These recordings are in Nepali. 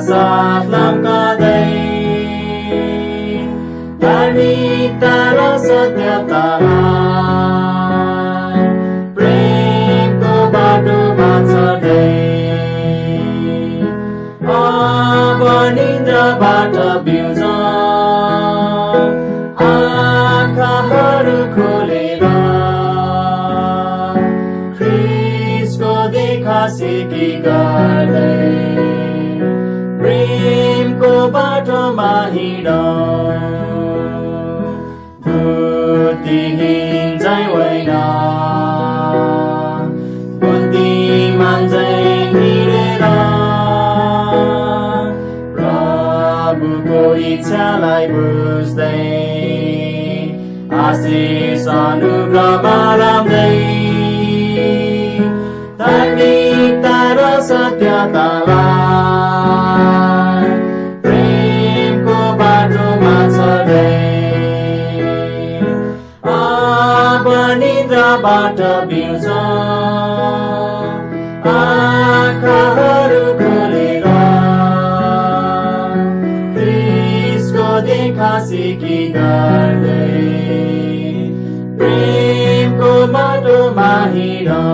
साथ लम्कादै धार्मिकता र सत्यतालाई प्रेमको बाटोमा चढ्दै अब निन्द्राबाट बिउज आँखाहरू खोलेर ख्रीष्टको देखासेकी गर्दै प्रेमको बाटोमा हिँडौँ बुद्धिहीन चाहिँ होइन बुद्धिमान चाहिँ हिँडेर प्रभुको इच्छालाई बुझ्दै आशिष अनुग्रहमा राम्दै धार्मिकता र सत्यतालाई प्रेमको बाटोमा चढ्दै अब निद्राबाट बिउज आँखाहरू खोलेर ख्रीष्टको देखासेकी गर्दै प्रेमको बाटोमा हिँडौँ।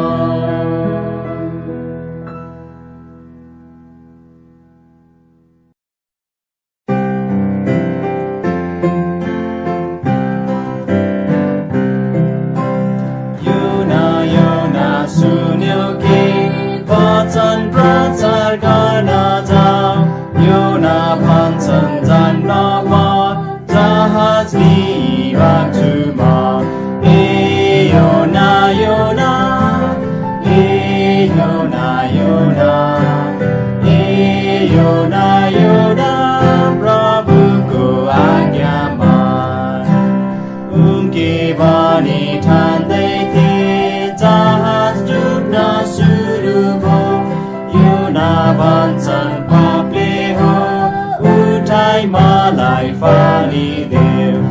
मलाई फालिदेऊ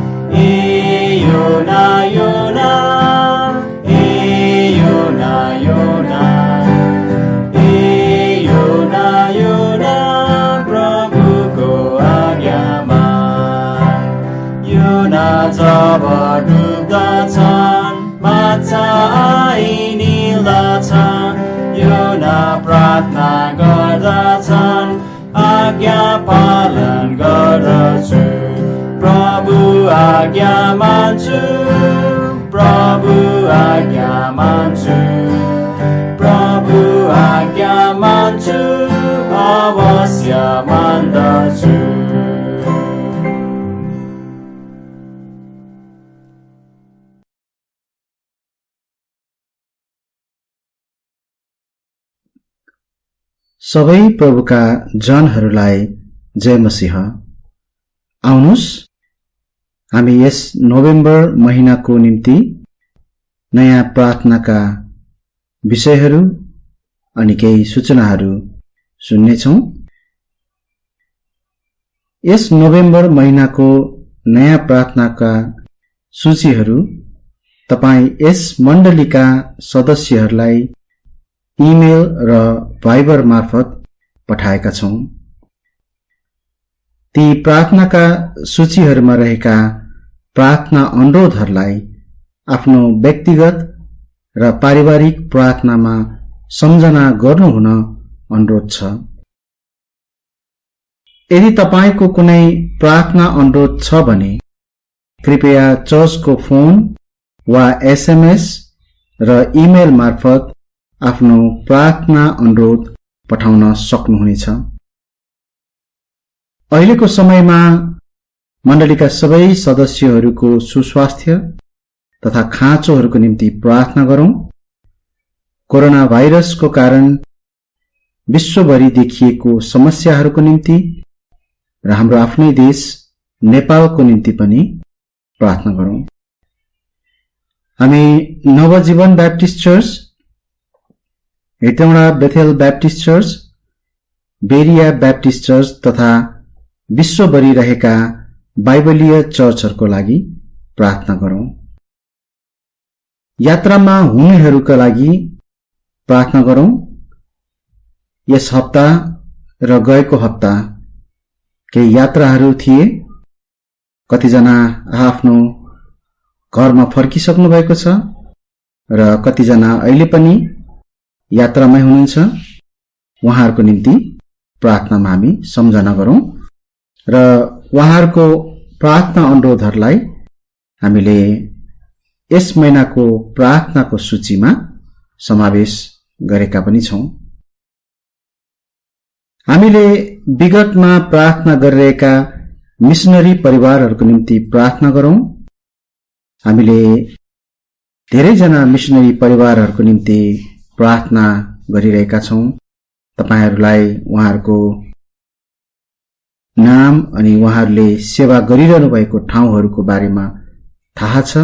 योना योना योना योना योना योना प्रभुको आज्ञामा योना जब डुब्दछन् माछा आइनिल्दछन् योना प्रार्थना गर्दछन् आज्ञा पालन गर्दछु प्रभु आज्ञा मान्छु प्रभु आज्ञा मान्छु प्रभु आज्ञा मान्छु अवश्य मान्दछु। सबै प्रभुका जनहरूलाई जय मसीह। आउनुस् हामी यस नोभेम्बर महिनाको निम्ति नयाँ प्रार्थनाका विषयहरू अनि केही सूचनाहरू सुन्नेछौँ। यस नोभेम्बर महिनाको नयाँ प्रार्थनाका सूचीहरू तपाई यस मण्डलीका सदस्यहरूलाई इमेल र भाइबर मार्फत पठाएका छौं। ती प्रार्थनाका सूचीहरूमा रहेका प्रार्थना अनुरोधहरूलाई आफ्नो व्यक्तिगत र पारिवारिक प्रार्थनामा सम्झना गर्नुहुन अनुरोध छ। यदि तपाईको कुनै प्रार्थना अनुरोध छ भने कृपया चर्चको फोन वा एसएमएस र इमेल मार्फत आफ्नो प्रार्थना अनुरोध पठाउन सक्नुहुनेछ। अहिलेको समयमा मण्डलीका सबै सदस्यहरूको सुस्वास्थ्य तथा खाँचोहरूको निम्ति प्रार्थना गरौं। कोरोना भाइरसको कारण विश्वभरि देखिएको समस्याहरूको निम्ति र हाम्रो आफ्नै देश नेपालको निम्ति पनि प्रार्थना गरौं। हामी Navjeevan Baptist Church, Hetauda Bethel Baptist Church, Berea Baptist Church तथा विश्वभरि रहेका बाइबलीय चर्चहरूको लागि प्रार्थना गरौं। यात्रामा हुनेहरूका लागि प्रार्थना गरौं। यस हप्ता र गएको हप्ता केही यात्राहरू थिए। कतिजना आफ्नो घरमा फर्किसक्नु भएको छ र कतिजना अहिले पनि यात्रामै हुनुहुन्छ। उहाँहरूको निम्ति प्रार्थनामा हामी सम्झना गरौं र उहाँहरूको प्रार्थना अनुरोधहरूलाई हामीले यस महिनाको प्रार्थनाको सूचीमा समावेश गरेका पनि छौं। हामीले विगतमा प्रार्थना गरिरहेका मिशनरी परिवारहरूको निम्ति प्रार्थना गरौं। हामीले धेरैजना मिशनरी परिवारहरूको निम्ति प्रार्थना गरिरहेका छौं। तपाईहरूलाई उहाँहरूको नाम अनि उहाँहरूले सेवा गरिरहनु भएको ठाउँहरूको बारेमा थाहा छ।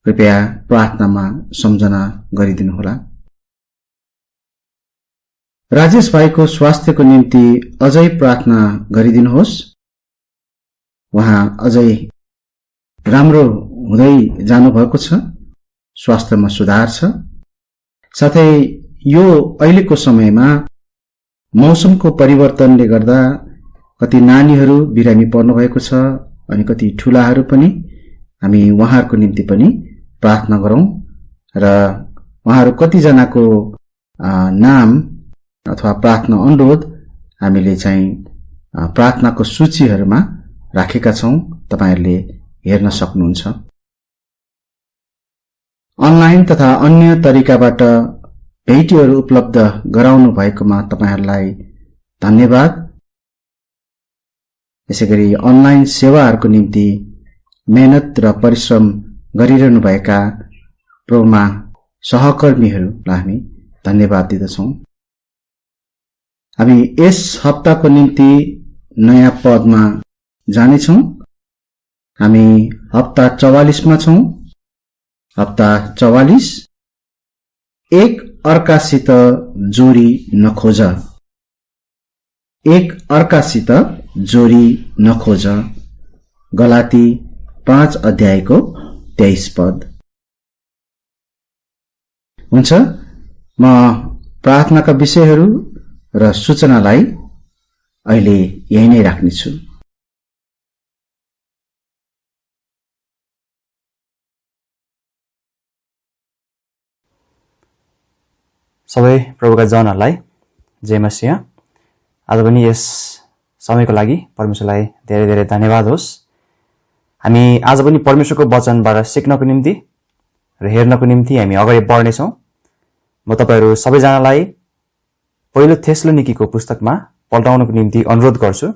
कृपया प्रार्थनामा सम्झना गरिदिनुहोला। राजेश भाइको स्वास्थ्यको निम्ति अझै प्रार्थना गरिदिनुहोस्। उहाँ अझै राम्रो हुँदै जानुभएको छ, स्वास्थ्यमा सुधार छ। साथै यो अहिलेको समयमा मौसमको परिवर्तनले गर्दा कति नानीहरू बिरामी पर्नु भएको छ अनि कति ठूलाहरू पनि। हामी उहाँहरूको निम्ति पनि प्रार्थना गरौं र उहाँहरू कतिजनाको नाम अथवा प्रार्थना अनुरोध हामीले चाहिँ प्रार्थनाको सूचीहरूमा राखेका छौं। तपाईहरूले हेर्न सक्नुहुन्छ। अनलाइन तथा अन्य तरिकाबाट भेटीहरू उपलब्ध गराउनु भएकोमा तपाईहरूलाई धन्यवाद। यसैगरी अनलाइन सेवाहरूको निम्ति मेहनत र परिश्रम गरिरहनुभएका प्रोमा सहकर्मीहरूलाई हामी धन्यवाद दिदछौं। हामी यस हप्ताको निम्ति नयाँ पदमा जानेछौं। हामी हप्ता 44 मा छौं। हप्ता 44 एक अर्कासित जोरी नखोज। एक अर्कासित जोरी नखोज। गलाती 5 अध्यायको 23 पद। हुन्छ, म प्रार्थनाका विषयहरू र सूचनालाई अहिले यही नै राख्नेछु। सबै प्रभुका जनहरूलाई जय मसीह। आज पनि यस समयको लागि परमेश्वरलाई धेरै धेरै धन्यवाद होस्। हामी आज पनि परमेश्वरको वचनबाट सिक्नको निम्ति र हेर्नको निम्ति हामी अगाडि बढ्नेछौँ। म तपाईहरू सबैजनालाई पहिलो थेस्लोनिकीको पुस्तकमा पल्टाउनको निम्ति अनुरोध गर्छु।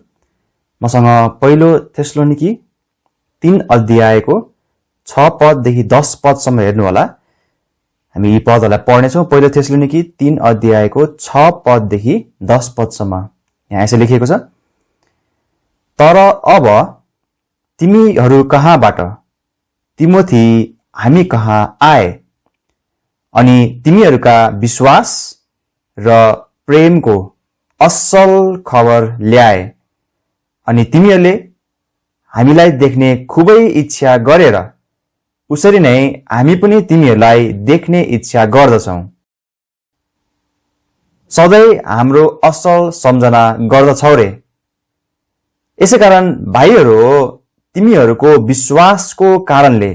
मसँग पहिलो थेस्लोनिकी 3 अध्यायको 6 पददेखि 10 पदसम्म हेर्नुहोला। हामी यी पदहरूलाई पढ्नेछौँ। पहिलो थेस्लोनिकी 3 अध्यायको 6 पददेखि 10 पदसम्म। यहाँ यसो लेखिएको छ, तर अब तिमीहरू कहाँबाट तिमोथी हामी कहाँ आए अनि तिमीहरूका विश्वास र प्रेमको असल खबर ल्याए अनि तिमीहरूले हामीलाई देख्ने खुबै इच्छा गरेर उसरी नै हामी पनि तिमीहरूलाई देख्ने इच्छा गर्दछौं। सधैँ हाम्रो असल सम्झना गर्दछौ रे। यसैकारण भाइहरू, तिमीहरूको विश्वासको कारणले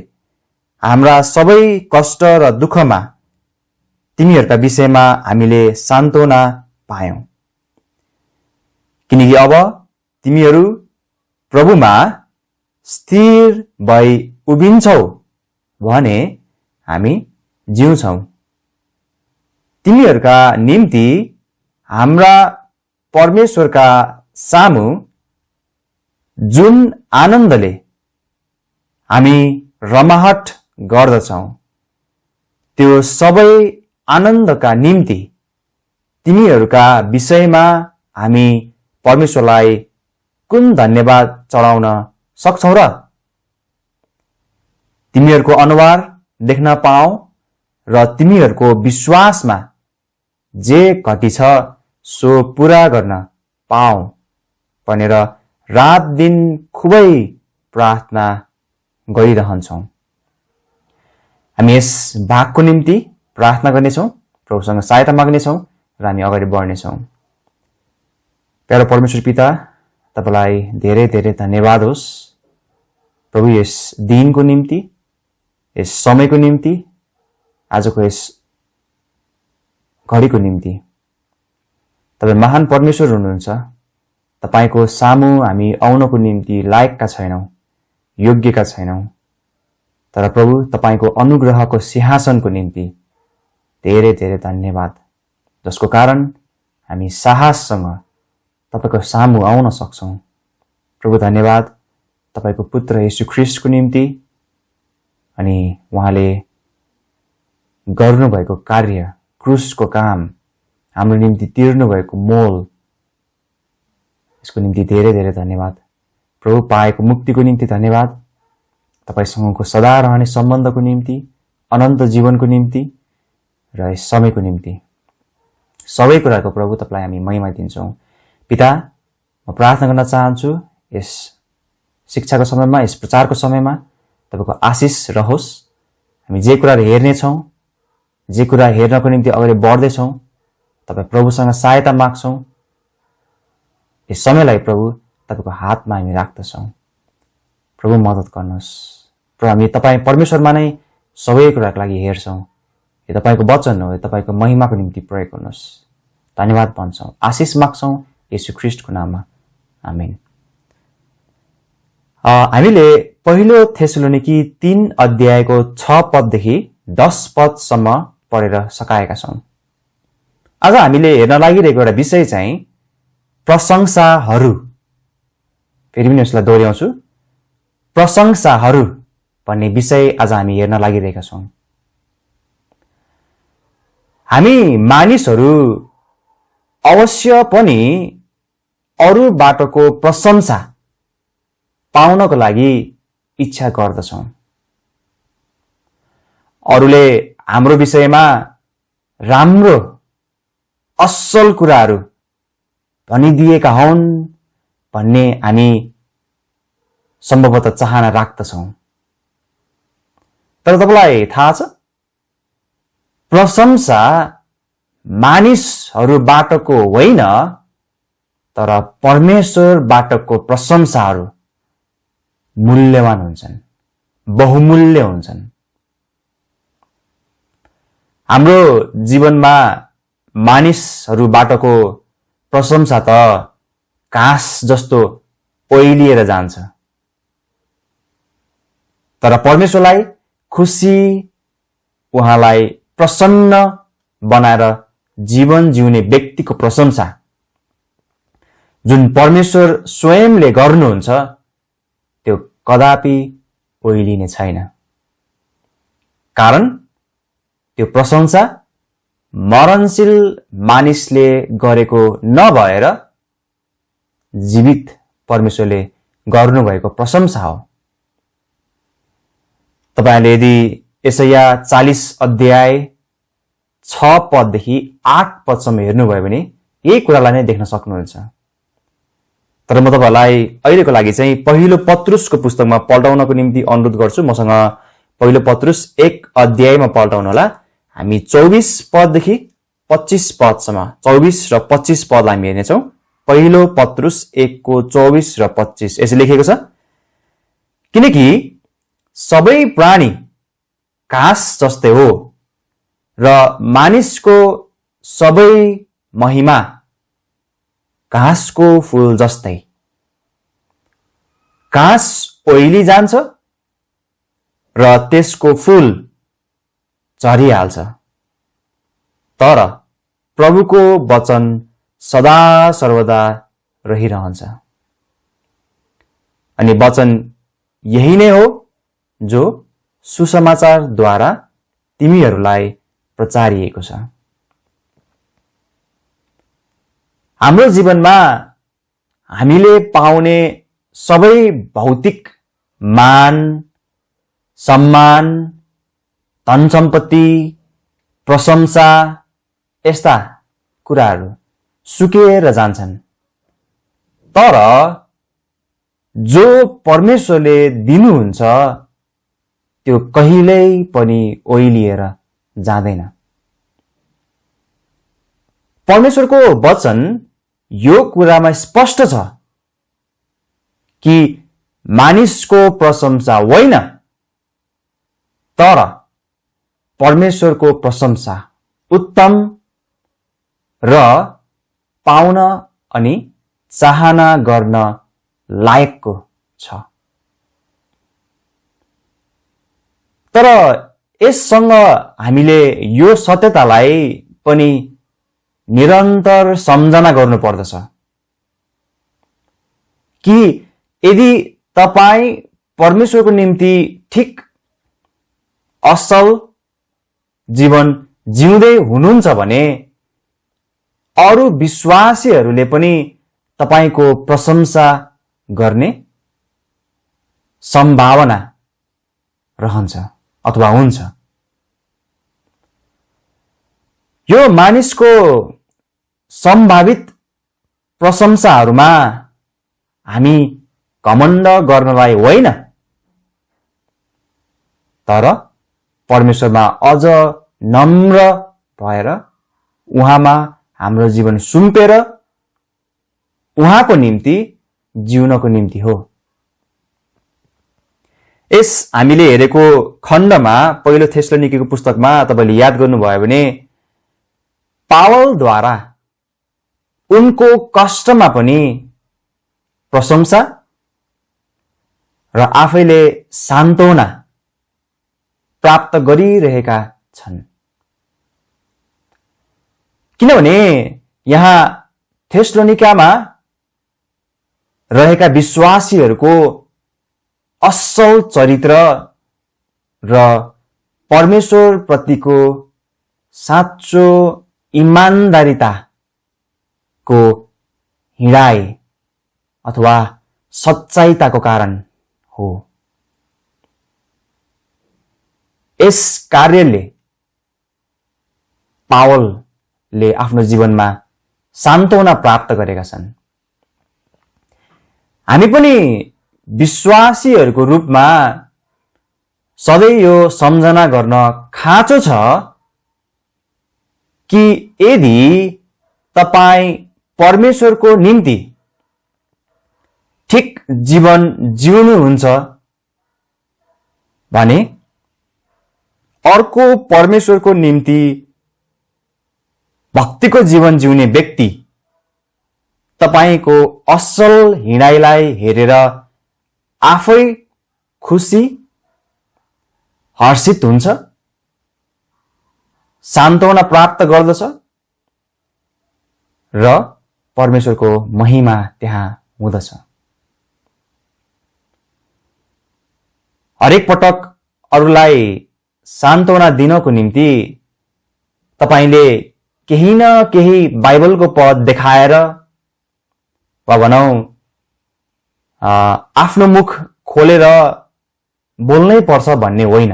हाम्रा सबै कष्ट र दुःखमा तिमीहरूका विषयमा हामीले सान्त्वना पायौं। किनकि अब तिमीहरू प्रभुमा स्थिर भई उभिन्छौ भने हामी जिउँछौं। तिमीहरूका निम्ति हाम्रा परमेश्वरका सामु जुन आनन्दले हामी रमाहट गर्दछौं त्यो सबै आनन्दका निम्ति तिमीहरूका विषयमा हामी परमेश्वरलाई कुन धन्यवाद चढाउन सक्छौं र? तिमीहरूको अनुहार देख्न पाऊ र तिमीहरूको विश्वासमा जे घटी छ सो पूरा गर्न पाऊ भनेर रात दिन खुबै प्रार्थना गरिरहन्छौं। हामी यस भागको निम्ति प्रार्थना गर्नेछौं, प्रभुसँग सहायता माग्नेछौं र हामी अगाडि बढ्नेछौं। प्यारो परमेश्वर पिता, तपाईलाई धेरै धेरै धन्यवाद होस् प्रभु, यस दिनको निम्ति, यस समयको निम्ति, आजको यस घडीको निम्ति। तपाईं महान परमेश्वर हुनुहुन्छ। तपाईको सामु हामी आउनको निम्ति लायकका छैनौं, योग्यका छैनौं, तर प्रभु तपाईको अनुग्रहको सिंहासनको निम्ति धेरै धेरै धन्यवाद, जसको कारण हामी साहससँग तपाईको सामु आउन सक्छौं। प्रभु धन्यवाद तपाईको पुत्र येशू ख्रीष्टको निम्ति अनि उहाँले गर्नुभएको कार्य, क्रुसको काम, हाम्रो निम्ति तिर्नु भएको मोल, यसको निम्ति धेरै धेरै धन्यवाद। प्रभु पाएको मुक्तिको निम्ति धन्यवाद, तपाईसँगको सदा रहने सम्बन्धको निम्ति, अनन्त जीवनको निम्ति र यस समयको निम्ति। सबै कुराको प्रभु तपाईलाई हामी महिमा दिन्छौं। पिता, म प्रार्थना गर्न चाहन्छु यस शिक्षाको समयमा, यस प्रचारको समयमा तपाईको आशिष रहोस्। हामी जे कुरा हेर्नेछौं, जे कुरा हेर्नको निम्ति अगाडि बढ्दैछौं, तपाई प्रभुसँग सहायता माग्छौं। यस समयलाई प्रभु तपाईको हातमा हामी राख्दछौं। प्रभु मद्दत गर्नुहोस्। प्रभु हामी तपाई परमेश्वरमा नै सबै कुराको लागि हेर्छौं। यो तपाईको वचन हो, यो तपाईको महिमाको निम्ति प्रयोग गर्नुहोस्। धन्यवाद भन्छौं, आशिष माग्छौं येशू ख्रीष्टको नाममा, आमेन। हामीले पहिलो थेसलोनिकी 3 अध्यायको 6 पददेखि 10 पदसम्म पढेर सकाएका छौं। आज हामीले हेर्न लागिरहेको एउटा विषय चाहिँ प्रशंसाहरू। फेरि पनि यसलाई दोहोर्याउँछु, प्रशंसाहरू भन्ने विषय आज हामी हेर्न लागिरहेका छौं। हामी मानिसहरू अवश्य पनि अरूबाटको प्रशंसा पाउनको लागि इच्छा गर्दछौं। अरूले हाम्रो विषयमा राम्रो असल कुराहरू भनिदिएका हुन् भन्ने हामी सम्भवतः चाहना राख्दछौं। तर तपाईलाई थाहा छ, प्रशंसा मानिसहरूबाटको होइन, तर परमेश्वरबाटको प्रशंसाहरू मूल्यवान हुन्छन्, बहुमूल्य हुन्छन्। हाम्रो जीवनमा मानिसहरूबाटको प्रशंसा त घाँस जस्तो ओइलिएर जान्छ, तर परमेश्वरलाई खुसी, उहाँलाई प्रसन्न बनाएर जीवन जिउने व्यक्तिको प्रशंसा जुन परमेश्वर स्वयंले गर्नुहुन्छ त्यो कदापि ओइलिने छैन। कारण त्यो प्रशंसा मरणशील मानिसले गरेको नभएर जीवित परमेश्वरले गर्नुभएको प्रशंसा हो। तपाईले यदि यशाया 40 अध्याय 6 पददेखि 8 पदसम्म हेर्नुभयो भने यही कुरालाई नै देख्न सक्नुहुन्छ। तर म तपाईलाई अहिलेको लागि चाहिँ पहिलो पत्रुसको पुस्तकमा पल्टाउनको निम्ति अनुरोध गर्छु। मसँग पहिलो पत्रुस 1 अध्यायमा पल्टाउनु होला। हामी 24 पददेखि 25 पदसम्म, 24 र 25 पदलाई हामी हेर्नेछौं। पहिलो पत्रुस 1 को 24 र 25 यसले लेखेको छ, किनकि सबै प्राणी घाँस जस्तै हो र मानिसको सबै महिमा घाँसको फूल जस्तै। घाँस ओइली जान्छ र त्यसको फूल झरिहाल्छ, तर प्रभुको वचन सदा सर्वदा रहिरहन्छ। अनि वचन यही नै हो जो सुसमाचारद्वारा तिमीहरूलाई प्रचारिएको छ। हाम्रो जीवनमा हामीले पाउने सबै भौतिक मान, सम्मान, धन सम्पत्ति, प्रशंसा यस्ता कुराहरू सुकेर जान्छन्। तर जो परमेश्वरले दिनुहुन्छ त्यो कहिल्यै पनि ओइलिएर जाँदैन। परमेश्वरको वचन यो कुरामा स्पष्ट छ कि मानिसको प्रशंसा होइन, तर परमेश्वरको प्रशंसा उत्तम र पाउन अनि चाहना गर्न लायकको छ। तर यससँग हामीले यो सत्यतालाई पनि निरन्तर सम्झना गर्नु पर्दछ कि यदि तपाई परमेश्वरको निम्ति ठिक असल जीवन जिउँदै हुनुहुन्छ भने अरू विश्वासीहरूले पनि तपाईको प्रशंसा गर्ने सम्भावना रहन्छ अथवा हुन्छ। यो मानिसको सम्भावित प्रशंसाहरूमा हामी घमण्ड गर्नलाई होइन, तर परमेश्वरमा अझ नम्र भएर उहाँमा हाम्रो जीवन सुम्पेर उहाँको निम्ति जिउनको निम्ति हो। यस हामीले हेरेको खण्डमा पहिलो थेसलोनिकेको पुस्तकमा तपाईले याद गर्नुभयो भने पावलद्वारा उनको कष्टमा पनि प्रशंसा र आफैले सान्त्वना प्राप्त गरिरहेका छन्। किनभने यहाँ थेसलोनिकामा रहेका विश्वासीहरूको असल चरित्र र परमेश्वर प्रतिको साँचो इमानदारीताको हिँडाइ अथवा सच्चाइताको कारण हो। यस कार्यले पावलले आफ्नो जीवनमा सान्त्वना प्राप्त गरेका छन्। हामी पनि विश्वासीहरूको रूपमा सधैँ यो सम्झना गर्न खाँचो छ कि यदि तपाई परमेश्वरको निम्ति ठिक जीवन जिउनुहुन्छ भने अर्को परमेश्वरको निम्ति भक्तिको जीवन जिउने व्यक्ति तपाईको असल हिँडाइलाई हेरेर आफै खुसी हर्षित हुन्छ, सान्त्वना प्राप्त गर्दछ र परमेश्वरको महिमा त्यहाँ हुँदछ। हरेक पटक अरूलाई सान्त्वना दिनको निम्ति तपाईले केही न केही बाइबलको पद देखाएर वा भनौं आफ्नो मुख खोलेर बोल्नै पर्छ भन्ने होइन।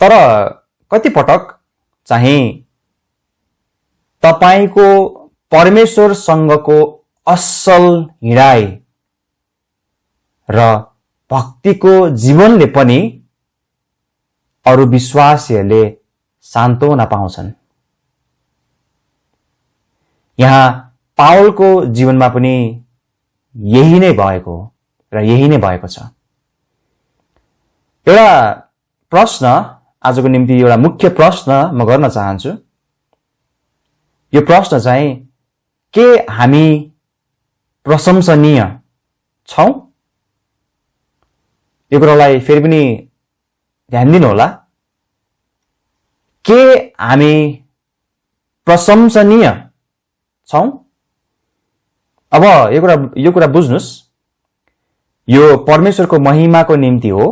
तर कति पटक चाहिँ तपाईको परमेश्वरसँगको असल हिँडाइ र भक्तिको जीवनले पनि अरू विश्वासीहरूले सान्त्वना पाउँछन्। यहाँ पावलको जीवनमा पनि यही नै भएको र यही नै भएको छ। एउटा प्रश्न आजको निम्ति एउटा मुख्य प्रश्न म गर्न चाहन्छु। यो प्रश्न चाहिँ के हामी प्रशंसनीय छौं? यो कुरालाई फेरि पनि ध्यान दिनु होला। के हामी प्रशंसनीय छौं? अब यो कुरा बुझ्नुस्, यो परमेश्वरको महिमाको निम्ति हो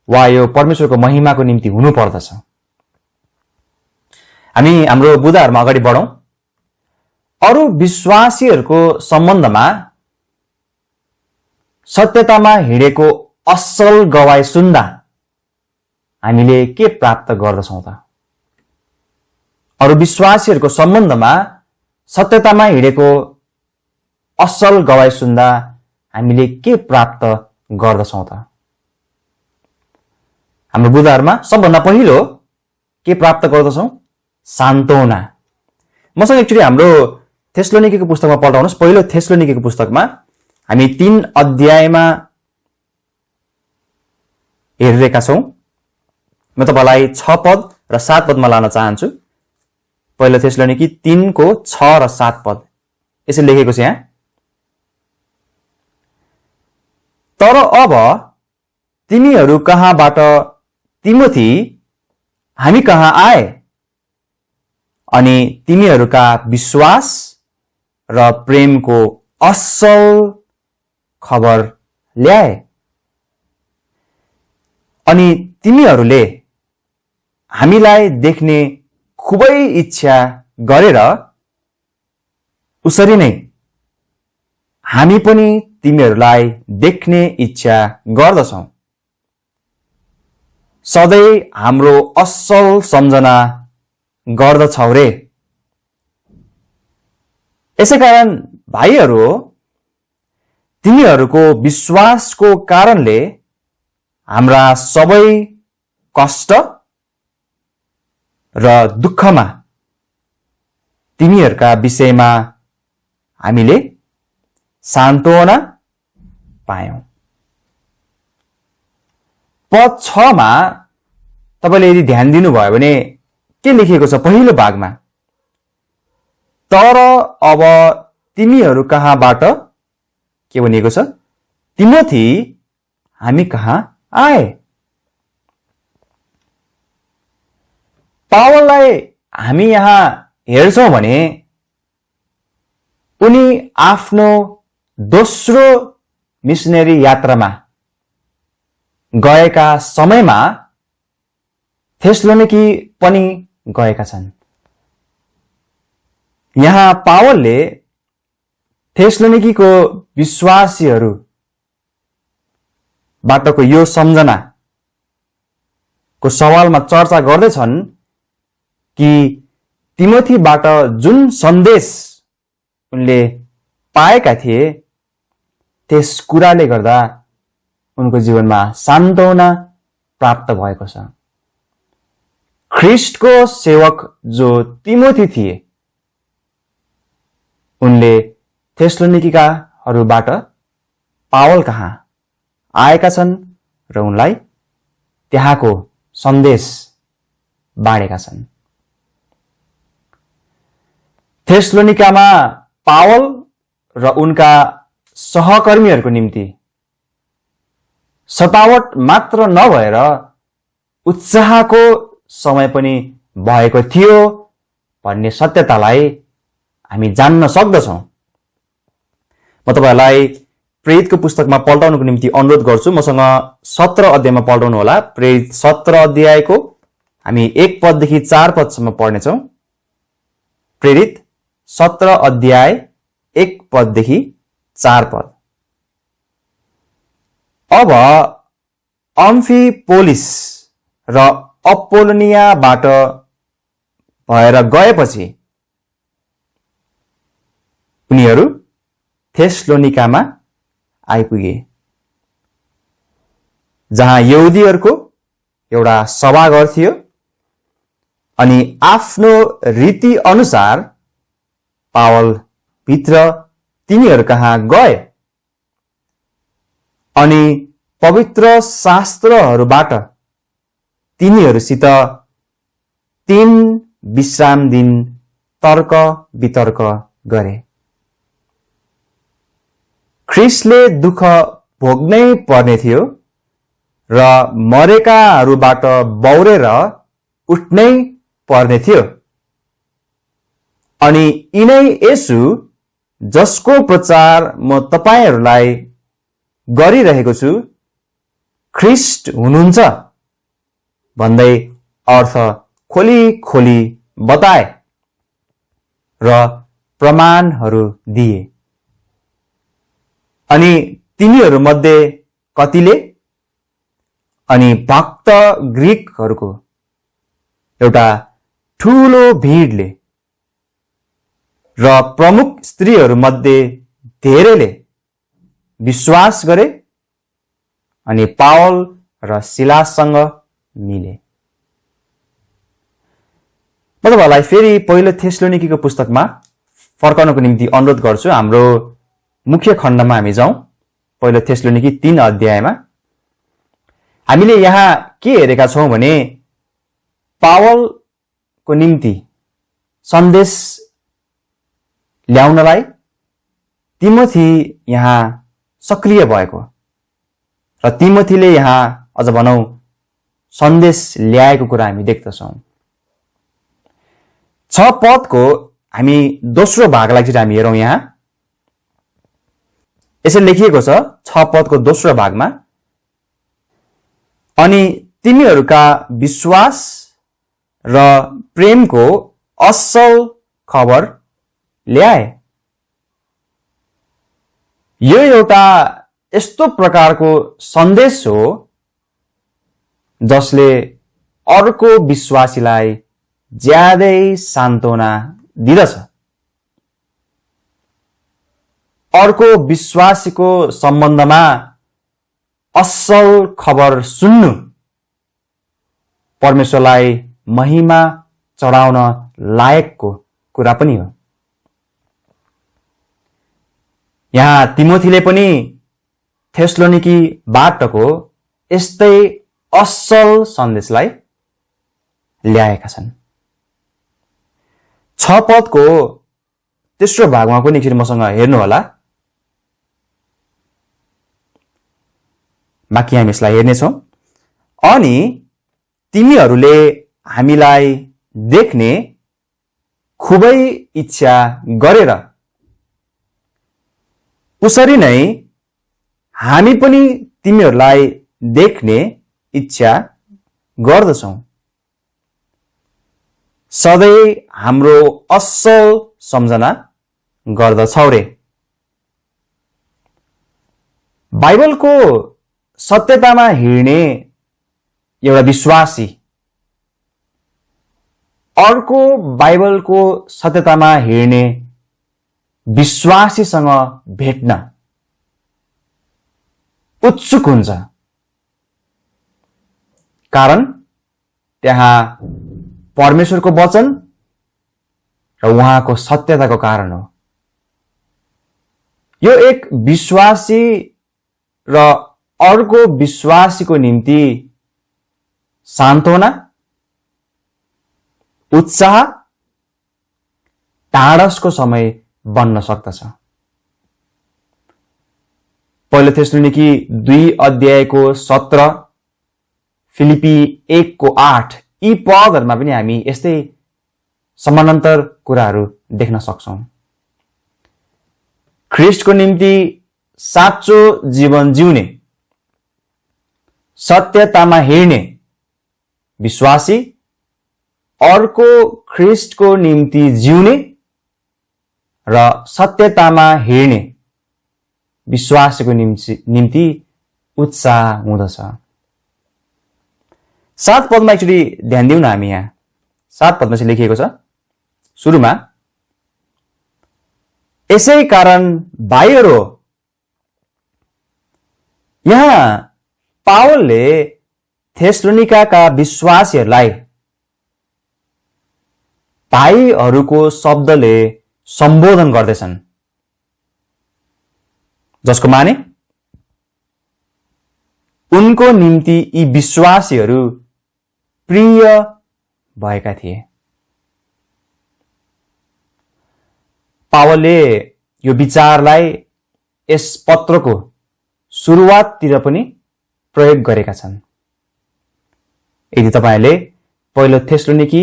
वा यो परमेश्वरको महिमाको निम्ति हुनु पर्दछ। हामी हाम्रो बुदाहरुमा अगाडि बढौं। अरु विश्वासीहरूको सम्बन्धमा सत्यतामा हिँडेको असल गवाई सुन्दा हामीले के प्राप्त गर्दछौं त? अरु विश्वासीहरूको सम्बन्धमा सत्यतामा हिँडेको असल गवाई सुन्दा हामीले के प्राप्त गर्दछौं त? हाम्रो बुदाहरुमा सबभन्दा पहिलो के प्राप्त गर्दछौं? सान्त्वना। मसँग एकचोटी हाम्रो थेसलोनिकेको पुस्तकमा पल्टाउनुस्। पहिलो थेसलोनिकेको पुस्तकमा हामी 3 अध्यायमा हेरिरहेका छौं। म तपाईलाई 6 पद र 7 पदमा लान चाहन्छु। पहिलो थेसलोनिकी 3 को 6 र 7 पद यसरी लेखेको छ यहाँ। तर अब तिमीहरू कहाँबाट तिमोथी हामी कहाँ आए अनि तिमीहरूका विश्वास र प्रेमको असल खबर ल्याए अनि तिमीहरूले हामीलाई देख्ने खुबै इच्छा गरेर उसरी नै हामी पनि तिमीहरूलाई देख्ने इच्छा गर्दछौं। सधैं हाम्रो असल सम्झना गर्दछौ रे। यसैकारण भाइहरू, तिमीहरूको विश्वासको कारणले हाम्रा सबै कष्ट र दुःखमा तिमीहरूका विषयमा हामीले सान्त्वना पायौं। पद 6 मा तपाईले यदि ध्यान दिनुभयो भने के लेखिएको छ? पहिलो भागमा तर अब तिमीहरू कहाँबाट के भनिएको छ? तिमोथी हामी कहाँ आए। पावललाई हामी यहाँ हेर्छौं भने उनी आफ्नो दोस्रो मिशनरी यात्रामा गएका समयमा थेसलोनिकी पनि गएका छन्। यहाँ पावलले थेसलोनिकीको विश्वासीहरू बाटोको यो सम्झनाको सवालमा चर्चा गर्दैछन् कि तिमोथीबाट जुन सन्देश उनले पाएका थिए त्यस कुराले गर्दा उनको जीवनमा सान्त्वना प्राप्त भएको छ। ख्रीष्टको सेवक जो तिमोथी थिए उनले थेसलोनिकीकाहरूबाट पावल कहाँ आएका छन् र उनलाई त्यहाँको सन्देश बाँडेका छन्। थेसलोनिकामा पावल र उनका सहकर्मीहरूको निम्ति सतावट मात्र नभएर उत्साहको समय पनि भएको थियो भन्ने सत्यतालाई हामी जान्न सक्दछौं। म तपाईहरुलाई प्रेरितको पुस्तकमा पल्टाउनको निम्ति अनुरोध गर्छु। मसँग 17 अध्यायमा पल्टाउनु होला। प्रेरित 17 अध्यायको हामी 1 पददेखि 4 पदसम्म पढ्नेछौं। प्रेरित 17 अध्याय 1 पददेखि 4 पद। अब अम्फिपोलिस र अपोलोनियाबाट भएर गएपछि उनीहरू थेसलोनिकामा आइपुगे, जहाँ यहुदीहरूको एउटा सभाघर थियो अनि आफ्नो रीति अनुसार पावल भित्र तिनीहरू कहाँ गए अनि पवित्र शास्त्रहरूबाट तिनीहरूसित 3 विश्राम दिन तर्क वितर्क गरे। ख्रीष्टले दुःख भोग्नै पर्ने थियो र मरेकाहरूबाट बौरेर उठ्नै पर्ने थियो। अनि यिनै येशू जसको प्रचार म तपाईहरूलाई गरिरहेको छु ख्रिस्ट हुनुहुन्छ भन्दै अर्थ खोली खोली बताए र प्रमाणहरू दिए। अनि तिनीहरूमध्ये कतिले अनि भक्त ग्रीकहरूको एउटा ठूलो भिडले र प्रमुख स्त्रीहरूमध्ये धेरैले विश्वास गरे अनि पावल र सिलाससँग मिले। म तपाईलाई फेरि पहिलो थेसलोनिकीको पुस्तकमा फर्कनको निम्ति अनुरोध गर्छु। हाम्रो मुख्य खण्डमा हामी जाउँ। पहिलो थेसलोनिकी 3 अध्यायमा हामीले यहाँ के हेरेका छौं भने पावलको निम्ति सन्देश ल्याउनलाई तिमोथी यहाँ सक्रिय भएको र तिमोथीले यहाँ अझ भनौं सन्देश ल्याएको कुरा हामी देख्दछौं। 6 पदको हामी दोस्रो भागलाई चाहिँ हामी हेरौं। यहाँ यसरी लेखिएको छ 6 पदको दोस्रो भागमा, अनि तिमीहरूका विश्वास र प्रेमको असल खबर ल्याए। यो एउटा यस्तो प्रकारको सन्देश हो जसले अर्को विश्वासीलाई ज्यादै सान्त्वना दिदछ। अर्को विश्वासीको सम्बन्धमा असल खबर सुन्नु परमेश्वरलाई महिमा चढाउन लायकको कुरा पनि हो। यहाँ तिमोथीले पनि थेसलोनिकी बाटको यस्तै असल सन्देशलाई ल्याएका छन्। 6 पदको तेस्रो भागमा पनि एकचोटि मसँग हेर्नु होला। बाँकी हामी यसलाई हेर्नेछौँ। अनि तिमीहरूले हामीलाई देख्ने खुबै इच्छा गरेर उसरी नै हामी पनि तिमीहरूलाई देख्ने इच्छा गर्दछौं। सधैँ हाम्रो असल सम्झना गर्दछौ रे। बाइबलको सत्यतामा हिँड्ने एउटा विश्वासी अर्को बाइबलको सत्यतामा हिँड्ने विश्वासीसँग भेट्न उत्सुक हुन्छ, कारण त्यहाँ परमेश्वरको वचन र उहाँको सत्यताको कारण हो। यो एक विश्वासी र अर्को विश्वासीको निम्ति सान्त्वना, उत्साह, टाढसको समय बन्न सक्दछ। पहिलो थेसलोनिकी 2 अध्यायको 17, फिलिपी 1 को 8 यी पदहरुमा पनि हामी यस्तै समानान्तर कुराहरू देख्न सक्छौं। ख्रिस्टको निम्ति साँचो जीवन जिउने, सत्यतामा हिँड्ने विश्वासी अर्को ख्रिस्टको निम्ति जिउने र सत्यतामा हिँड्ने विश्वासीको निम्ति उत्साह हुँदछ। 7 पदमा एकचोटि ध्यान दिउँ न हामी। यहाँ 7 पदमा चाहिँ लेखिएको छ सुरुमा, यसै कारण भाइहरू, यहाँ पावलले थेसलोनिकाका विश्वासीहरूलाई भाइहरूको शब्दले सम्बोधन गर्दैछन्, जसको माने उनको निम्ति यी विश्वासीहरू प्रिय भएका थिए। पावलले यो विचारलाई यस पत्रको सुरुवाततिर पनि प्रयोग गरेका छन्। यदि तपाईले पहिलो थेसलोनिकी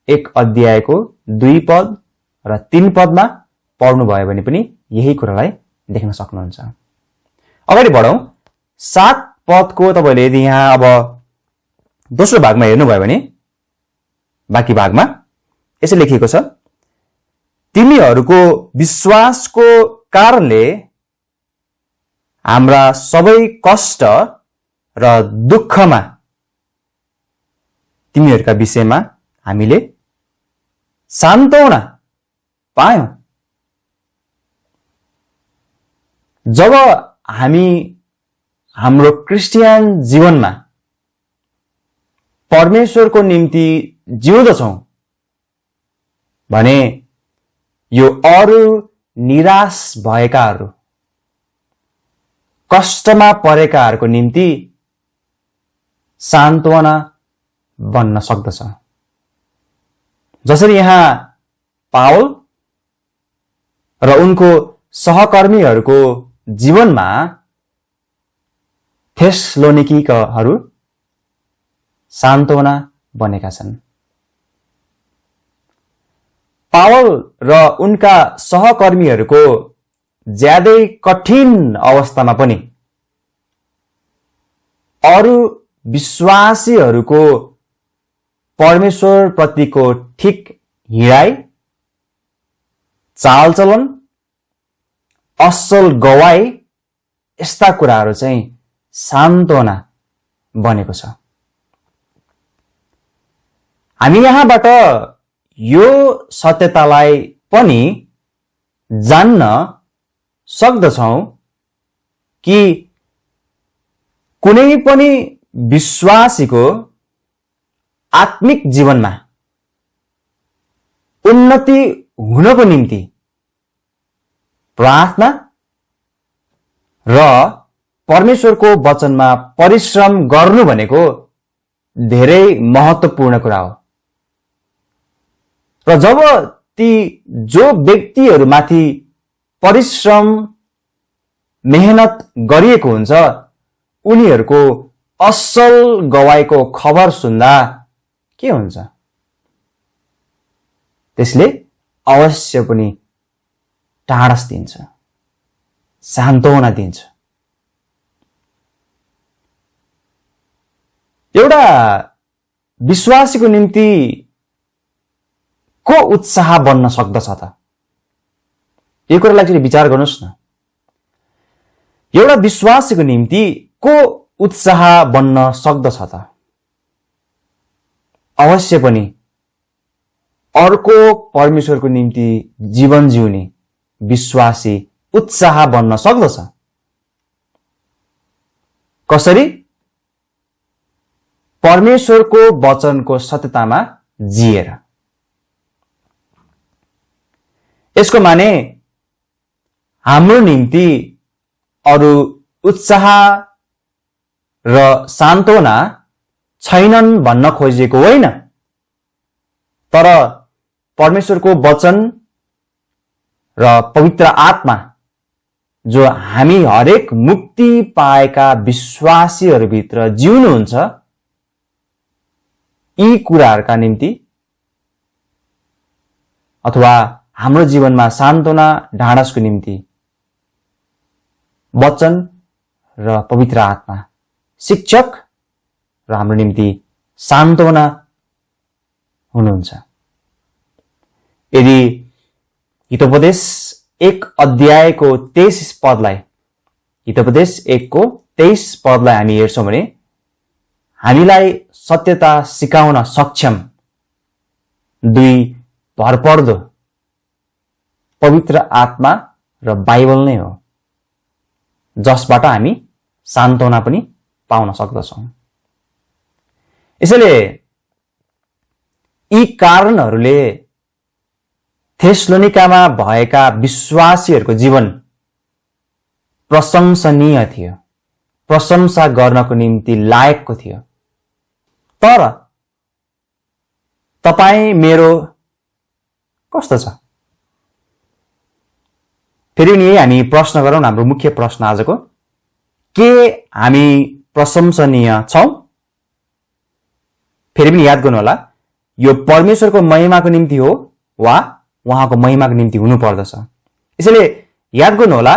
1 अध्यायको 2 पद र 3 पदमा पढ्नुभयो भने पनि यही कुरालाई देख्न सक्नुहुन्छ। अगाडि बढौं। 7 पदको तपाईले यदि यहाँ अब दोस्रो भागमा हेर्नुभयो भने बाँकी भागमा यसो लेखिएको छ, तिमीहरूको विश्वासको कारणले हाम्रा सबै कष्ट र दुःखमा तिमीहरूका विषयमा हामीले सान्त्वना पायौं। जब हामी हाम्रो क्रिस्चियन जीवनमा परमेश्वरको निम्ति जिउँदछौं भने यो अरू निराश भएकाहरू, कष्टमा परेकाहरूको निम्ति सान्त्वना बन्न सक्दछ। जसरी यहाँ पावल र उनको सहकर्मीहरूको जीवनमा थेसलोनिकीहरू सान्त्वना बनेका छन्। पावल र उनका सहकर्मीहरूको ज्यादै कठिन अवस्थामा पनि अरू विश्वासीहरूको परमेश्वर प्रतिको ठिक हिँडाइ, चालचलन, असल गवाई, यस्ता कुराहरू चाहिँ सान्त्वना बनेको छ। हामी यहाँबाट यो सत्यतालाई पनि जान्न सक्दछौं कि कुनै पनि विश्वासीको आत्मिक जीवनमा उन्नति हुनको निम्ति प्रार्थना र परमेश्वरको वचनमा परिश्रम गर्नु भनेको धेरै महत्त्वपूर्ण कुरा हो। र जब ती जो व्यक्तिहरूमाथि परिश्रम मेहनत गरिएको हुन्छ उनीहरूको असल गवाईको खबर सुन्दा के हुन्छ? त्यसले अवश्य पनि टाढस दिन्छ, सान्त्वना दिन्छ। एउटा विश्वासीको निम्ति को उत्साह बन्न सक्दछ त? यो कुरालाई चाहिँ विचार गर्नुस् न। एउटा विश्वासीको निम्ति को उत्साह बन्न सक्दछ त? अवश्य पनि अर्को परमेश्वरको निम्ति जीवन जिउने विश्वासी उत्साह बन्न सक्दछ। कसरी? परमेश्वरको वचनको सत्यतामा जिएर। यसको माने हाम्रो निम्ति अरू उत्साह र सान्त्वना छैनन् भन्न खोजेको होइन, तर परमेश्वरको वचन र पवित्र आत्मा जो हामी हरेक मुक्ति पाएका विश्वासीहरूभित्र जिउनुहुन्छ, यी कुराहरूका निम्ति अथवा हाम्रो जीवनमा सान्त्वना ढाडसको निम्ति वचन र पवित्र आत्मा शिक्षक र हाम्रो निम्ति सान्त्वना हुनुहुन्छ। यदि हितोपदेश 1 अध्यायको 23 पदलाई, हितोपदेश 1 को 23 पदलाई हामी हेर्छौं भने हामीलाई सत्यता सिकाउन सक्षम 2 भरपर्दो पवित्र आत्मा र बाइबल नै हो, जसबाट हामी सान्त्वना पनि पाउन सक्दछौं। यसैले यी कारणहरूले थेसलोनिकामा भएका विश्वासीहरूको जीवन प्रशंसनीय थियो, प्रशंसा गर्नको निम्ति लायकको थियो। तर तपाई मेरो कस्तो छ? फेरि नि हामी प्रश्न गरौँ। हाम्रो मुख्य प्रश्न आजको, के हामी प्रशंसनीय छौं? फेरि पनि याद गर्नु होला, यो परमेश्वरको महिमाको निम्ति हो वा उहाँको महिमाको निम्ति हुनु पर्दछ। यसैले याद गर्नुहोला,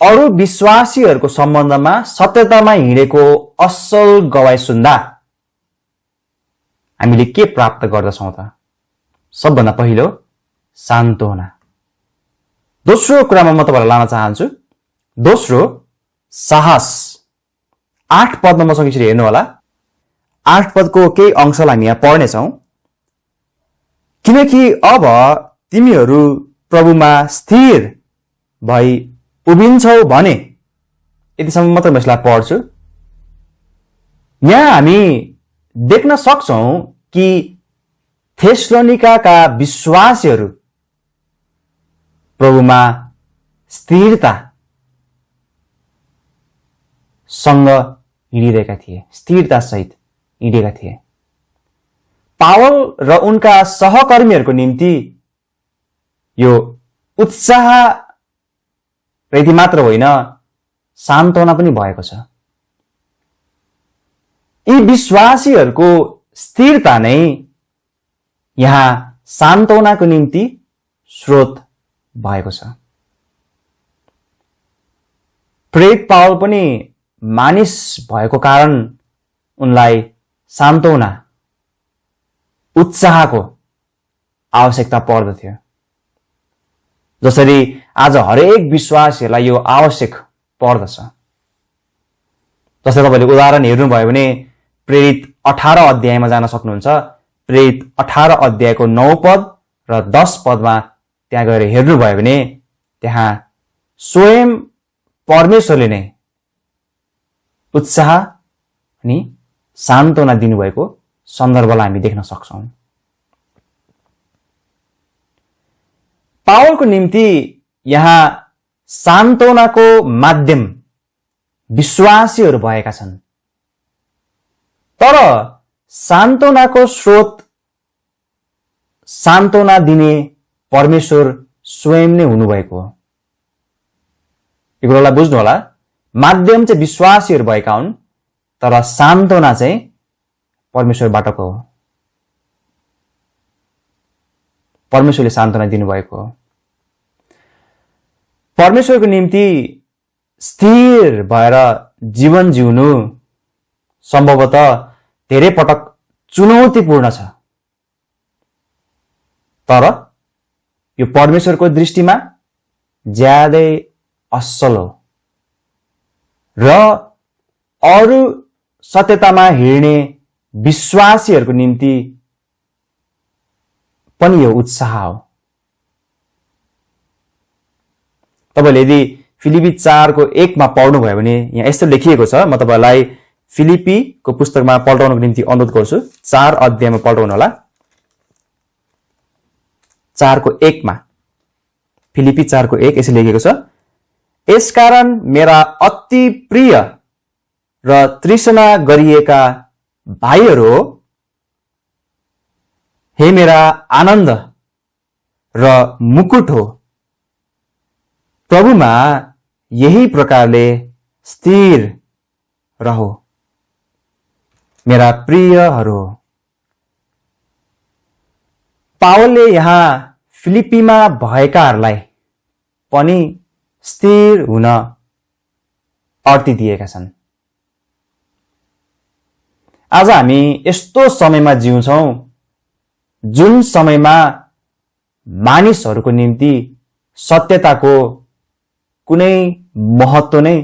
अरू विश्वासीहरूको सम्बन्धमा सत्यतामा हिँडेको असल गवाई सुन्दा हामीले के प्राप्त गर्दछौँ त? सबभन्दा पहिलो सान्त्वना। दोस्रो कुरामा म तपाईलाई लान चाहन्छु, दोस्रो साहस। 8 पदमा मसँग यसरी हेर्नु होला। 8 पदको केही अंशलाई हामी यहाँ पढ्नेछौँ। किनकि अब तिमीहरू प्रभुमा स्थिर भई उभिन्छौ भने, यतिसम्म मात्र म यसलाई पढ्छु। यहाँ हामी देख्न सक्छौं कि थेसलोनिकाका विश्वासीहरू प्रभुमा स्थिरता सँग हिँडिरहेका थिए, स्थिरता सहित हिँडेका थिए। पावल र उनका सहकर्मीहरूको निम्ति यो उत्साह यति मात्र होइन, सान्त्वना पनि भएको छ। यी विश्वासीहरूको स्थिरता नै यहाँ सान्त्वनाको निम्ति स्रोत भएको छ। प्रेरित पावल पनि मानिस भएको कारण उनलाई सान्त्वना, उत्साहको आवश्यकता पर्दथ्यो। जसरी आज हरेक विश्वासीहरूलाई यो आवश्यक पर्दछ। जस्तै तपाईले उदाहरण हेर्नुभयो भने प्रेरित 18 अध्यायमा जान सक्नुहुन्छ। प्रेरित 18 अध्यायको 9 पद र 10 पदमा त्यहाँ गएर हेर्नुभयो भने त्यहाँ स्वयं परमेश्वरले नै उत्साह अनि सान्त्वना दिनुभएको सन्दर्भलाई हामी देख्न सक्छौं। पावलको निम्ति यहाँ सान्त्वनाको माध्यम विश्वासीहरू भएका छन्, तर सान्त्वनाको स्रोत, सान्त्वना दिने परमेश्वर स्वयं नै हुनुभएको हो। यो कुरालाई बुझ्नु होला, माध्यम चाहिँ विश्वासीहरू भएका हुन्, तर सान्त्वना चाहिँ परमेश्वरबाटको हो। परमेश्वरले सान्त्वना दिनुभएको हो। परमेश्वरको निम्ति स्थिर भएर जीवन जिउनु सम्भवतः धेरै पटक चुनौतीपूर्ण छ, तर यो परमेश्वरको दृष्टिमा ज्यादै असल हो र अरू सत्यतामा हिँड्ने विश्वासीहरूको निम्ति पनि यो उत्साह हो। तपाईले यदि फिलिपी 4 को 1 मा पढ्नुभयो भने यहाँ यस्तो लेखिएको छ। म तपाईलाई फिलिपीको पुस्तकमा पल्टाउनको निम्ति अनुरोध गर्छु। 4 अध्यायमा पल्टाउनु होला। 4 को 1 मा, फिलिपी 4 को 1 यसरी लेखिएको छ, यसकारण मेरा अति प्रिय र तृष्णा गरिएका भाइहरू, हे मेरा आनन्द र मुकुट हो, प्रभुमा यही प्रकारले स्थिर रहो। मेरा प्रियहरू हो। पावलले यहाँ फिलिपीमा भएकाहरूलाई पनि स्थिर हुन अर्थी दिएका छन्। आज हामी यस्तो समयमा जिउँछौं जुन समयमा मानिसहरूको निम्ति सत्यताको कुनै महत्त्व नै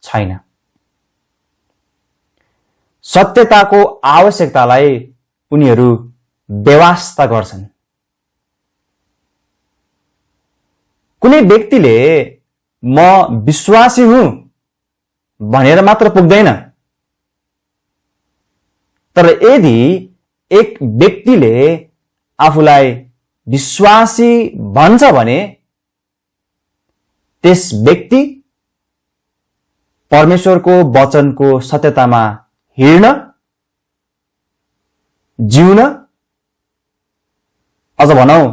छैन। सत्यताको आवश्यकतालाई उनीहरू बेवास्ता गर्छन्। कुनै व्यक्तिले म विश्वासी हुँ भनेर मात्र पुग्दैन, तर यदि एक व्यक्तिले आफूलाई विश्वासी भन्छ भने त्यस व्यक्ति परमेश्वरको वचनको सत्यतामा हिँड्न, जिउन, अझ भनौं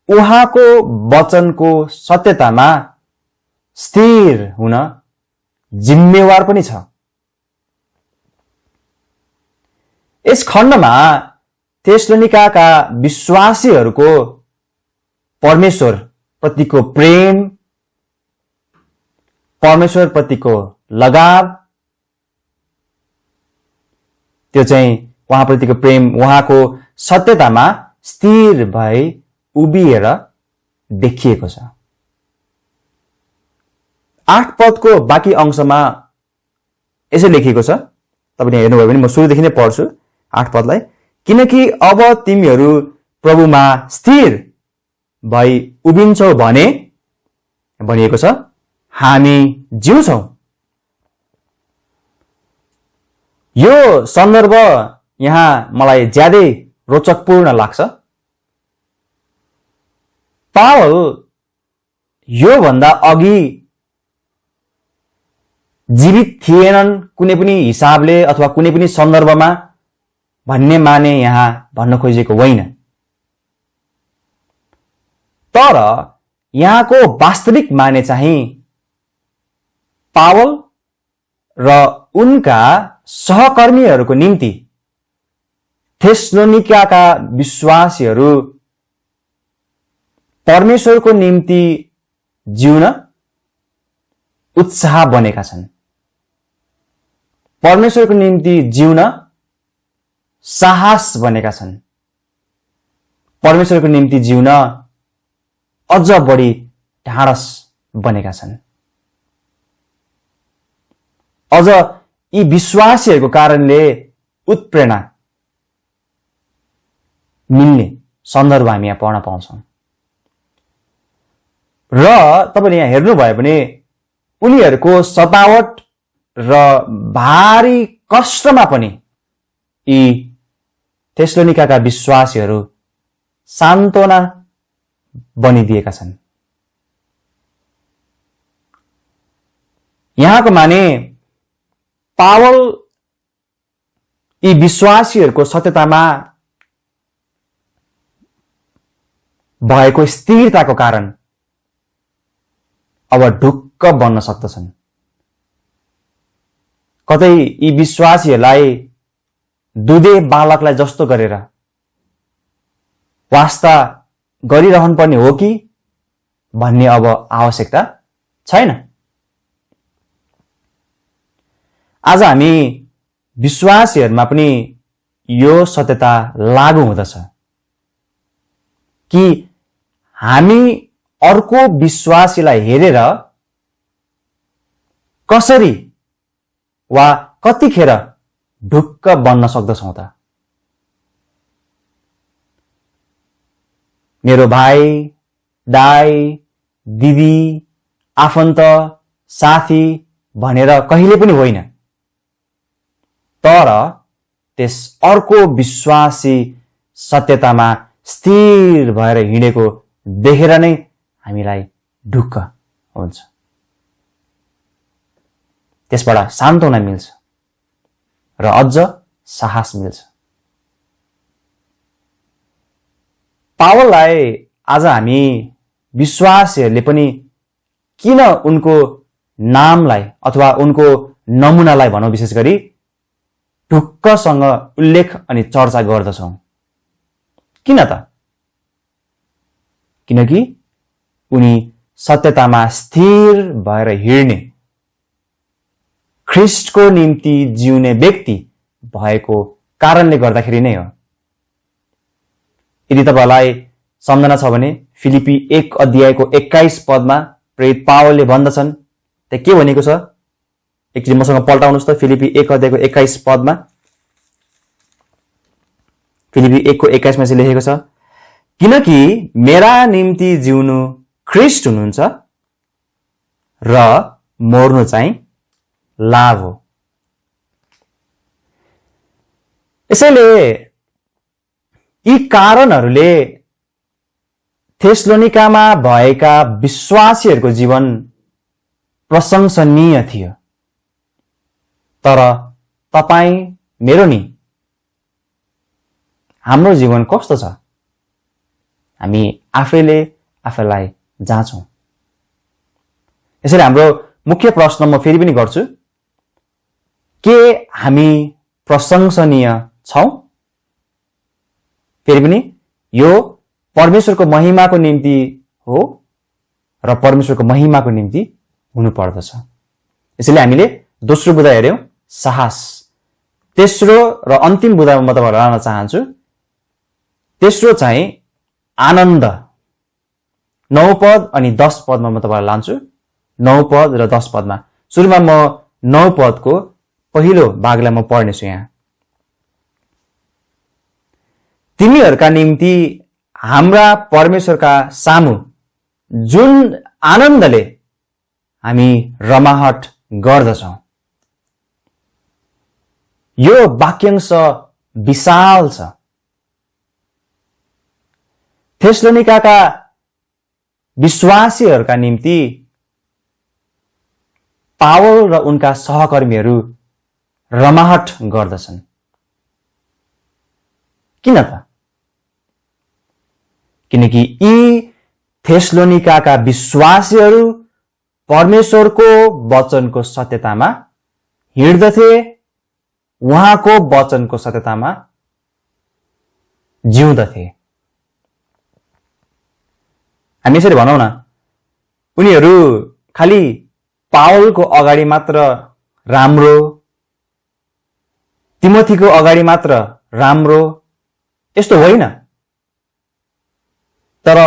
उहाँको वचनको सत्यतामा स्थिर हुन जिम्मेवार पनि छ। यस खण्डमा थेसलोनिकाका विश्वासीहरूको परमेश्वर प्रतिको प्रेम, परमेश्वर प्रतिको लगाव, त्यो चाहिँ उहाँप्रतिको प्रेम, उहाँको सत्यतामा स्थिर भई उभिएर देखिएको छ। 8 पदको बाँकी अंशमा यसो लेखिएको छ, तपाईले हेर्नुभयो भने म सुरुदेखि नै पढ्छु 8 पदलाई। किनकि अब तिमीहरू प्रभुमा स्थिर भई उभिन्छौ भने भनिएको छ, हामी जिउँछौ। यो सन्दर्भ यहाँ मलाई ज्यादै रोचकपूर्ण लाग्छ। पावल यो भन्दा अघि जीवित थिएनन् कुनै पनि हिसाबले अथवा कुनै पनि सन्दर्भमा भन्ने माने यहाँ भन्न खोजेको होइन। तर यहाँको वास्तविक माने चाहिँ पावल र उनका सहकर्मीहरूको निम्ति थेसलोनिकाका विश्वासीहरू परमेश्वरको निम्ति जिउन उत्साह बनेका छन्, परमेश्वरको निम्ति जिउन साहस बनेका छन्, परमेश्वरको निम्ति जिउन अझ बढी ढाडस बनेका छन्। अझ यी विश्वासीहरूको कारणले उत्प्रेरणा मिल्ने सन्दर्भ हामी यहाँ पढ्न पाउँछौं। र तपाईले यहाँ हेर्नुभयो भने उनीहरूको सतावट र भारी कष्टमा पनि यी थेसलोनिकाका विश्वासीहरू सान्त्वना बनिदिएका छन्। यहाँको माने पावल यी विश्वासीहरूको सत्यतामा भएको स्थिरताको कारण अब ढुक्क बन्न सक्दछन्। कतै यी विश्वासीहरूलाई दुधे बालकलाई जस्तो गरेर वास्ता गरिरहनुपर्ने हो कि भन्ने अब आवश्यकता छैन। आज हामी विश्वासीहरूमा पनि यो सत्यता लागू हुँदछ कि हामी अर्को विश्वासीलाई हेरेर कसरी वा कतिखेर ढुक्क बन्न सक्दछौं त? मेरो भाइ, दाइ, दिदी, आफन्त, साथी भनेर कहिले पनि होइन, तर त्यस अर्को विश्वासी सत्यतामा स्थिर भएर हिँडेको देखेर नै हामीलाई ढुक्क हुन्छ, त्यसबाट सान्त्वना मिल्छ र अझ साहस मिल्छ। पावललाई आज हामी विश्वासीहरूले पनि किन उनको नामलाई अथवा उनको नमुनालाई भनौं विशेष गरी ढुक्कसँग उल्लेख अनि चर्चा गर्दछौं? किन त? किनकि उनी सत्यतामा स्थिर भएर हिँड्ने, ख्रीष्टको निम्ति जिउने व्यक्ति भएको कारणले गर्दाखेरि नै हो। यदि तपाईलाई सम्झना छ भने फिलिपी 1 अध्यायको 21 पदमा प्रेरित पावलले भन्दछन्, त्यहाँ के भनेको छ? एकचोटि मसँग पल्टाउनुस् त। फिलिपी 1 अध्यायको 21 पदमा, फिलिपी 1 को 21 मा चाहिँ लेखेको छ, किनकि मेरा निम्ति जिउनु ख्रीष्ट हुनुहुन्छ र मर्नु चाहिँ लाभ हो। यसैले यी कारणहरूले थेसलोनिकामा भएका विश्वासीहरूको जीवन प्रशंसनीय थियो। तर तपाई मेरो नि हाम्रो जीवन कस्तो छ? हामी आफैले आफैलाई जाँचौं। यसैले हाम्रो मुख्य प्रश्न म फेरि पनि गर्छु, के हामी प्रशंसनीय छौं? फेरि पनि यो परमेश्वरको महिमाको निम्ति हो र परमेश्वरको महिमाको निम्ति हुनु पर्दछ। यसैले हामीले दोस्रो बुँदा हेर्यौं साहस। तेस्रो र अन्तिम बुँदामा म तपाईहरुलाई लान चाहन्छु। तेस्रो चाहिँ आनन्द। 9 पद अनि 10 पदमा म तपाईहरुलाई लान्छु। 9 पद र 10 पदमा। सुरुमा म 9 पदको पहिलो भागलाई म पढ्नेछु यहाँ। तिमीहरूका निम्ति हाम्रा परमेश्वरका सामु जुन आनन्दले हामी रमाहट गर्दछौं। यो वाक्यांश विशाल छ। थेसलोनिकाका विश्वासीहरूका निम्ति पावल र उनका सहकर्मीहरू रमाहट गर्दछन्। किन त? किनकि यी थेसलोनिकाका विश्वासीहरू परमेश्वरको वचनको सत्यतामा हिँड्दथे, उहाँको वचनको सत्यतामा जिउँदथे। हामी यसरी भनौं न, उनीहरू खाली पावलको अगाडि मात्र राम्रो, तिमोथीको अगाडि मात्र राम्रो यस्तो होइन, तर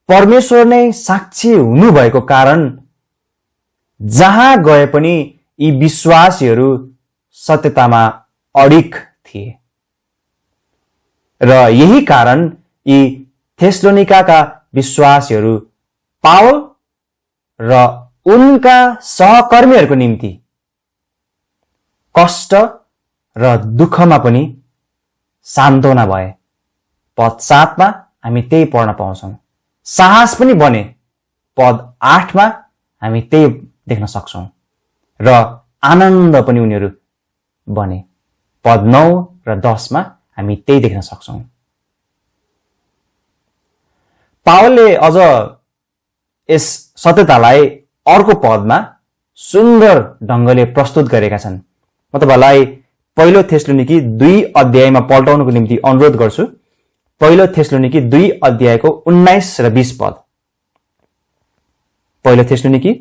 परमेश्वर नै साक्षी हुनुभएको कारण जहाँ गए पनि यी विश्वासीहरू सत्यतामा अडिग थिए। र यही कारण यी थेसलोनिकाका विश्वासीहरू पावल र उनका सहकर्मीहरूको निम्ति कष्ट र दुःखमा पनि सान्त्वना भए। पद 7 मा हामी त्यही पढ्न पाउँछौं। साहस पनि बने। पद 8 मा हामी त्यही देख्न सक्छौं। र आनन्द पनि उनीहरू बने। पद 9 र 10 मा हामी त्यही देख्न सक्छौं। पावलले अझ यस सत्यतालाई अर्को पदमा सुन्दर ढंगले प्रस्तुत गरेका छन्। म तपाईलाई पहिलो थेसलोनिकी 2 अध्यायमा पल्टाउनको निम्ति अनुरोध गर्छु। पहिलो थेसलोनिकी 2 अध्यायको 19 र 20 पद। पहिलो थेसलोनिकी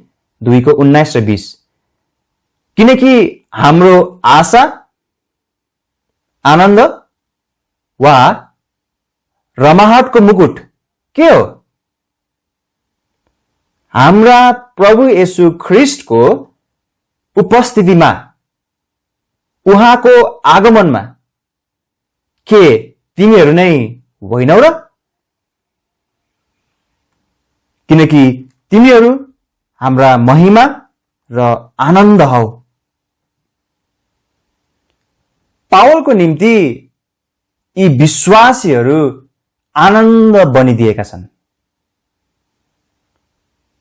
2 को 19 र 20। किनकि हाम्रो आशा, आनन्द वा रमाहटको मुकुट के हो? हाम्रा प्रभु येशू ख्रीष्टको उपस्थितिमा, उहाँको आगमनमा के तिमीहरू नै होइनौ र? किनकि तिमीहरू हाम्रा महिमा र आनन्द हौ। पावलको निम्ति यी विश्वासीहरू आनन्द बनिदिएका छन्।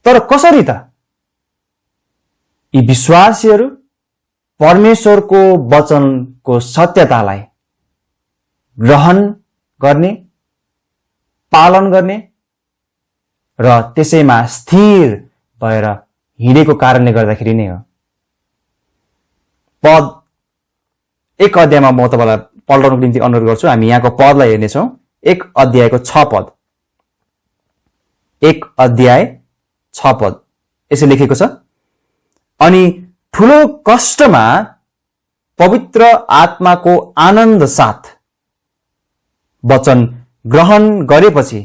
तर कसरी त? यी विश्वासीहरू परमेश्वरको वचनको सत्यतालाई ग्रहण गर्ने, पालन गर्ने र त्यसैमा स्थिर भएर हिँडेको कारणले गर्दाखेरि नै हो। पद 1 अध्यायमा म तपाईलाई पल्टाउनको निम्ति अनुरोध गर्छु। हामी यहाँको पदलाई हेर्नेछौं। 1 अध्यायको 6 पद। 1 अध्याय 6 पद यसो लेखेको छ। अनि ठूलो कष्टमा पवित्र आत्माको आनन्द साथ वचन ग्रहण गरेपछि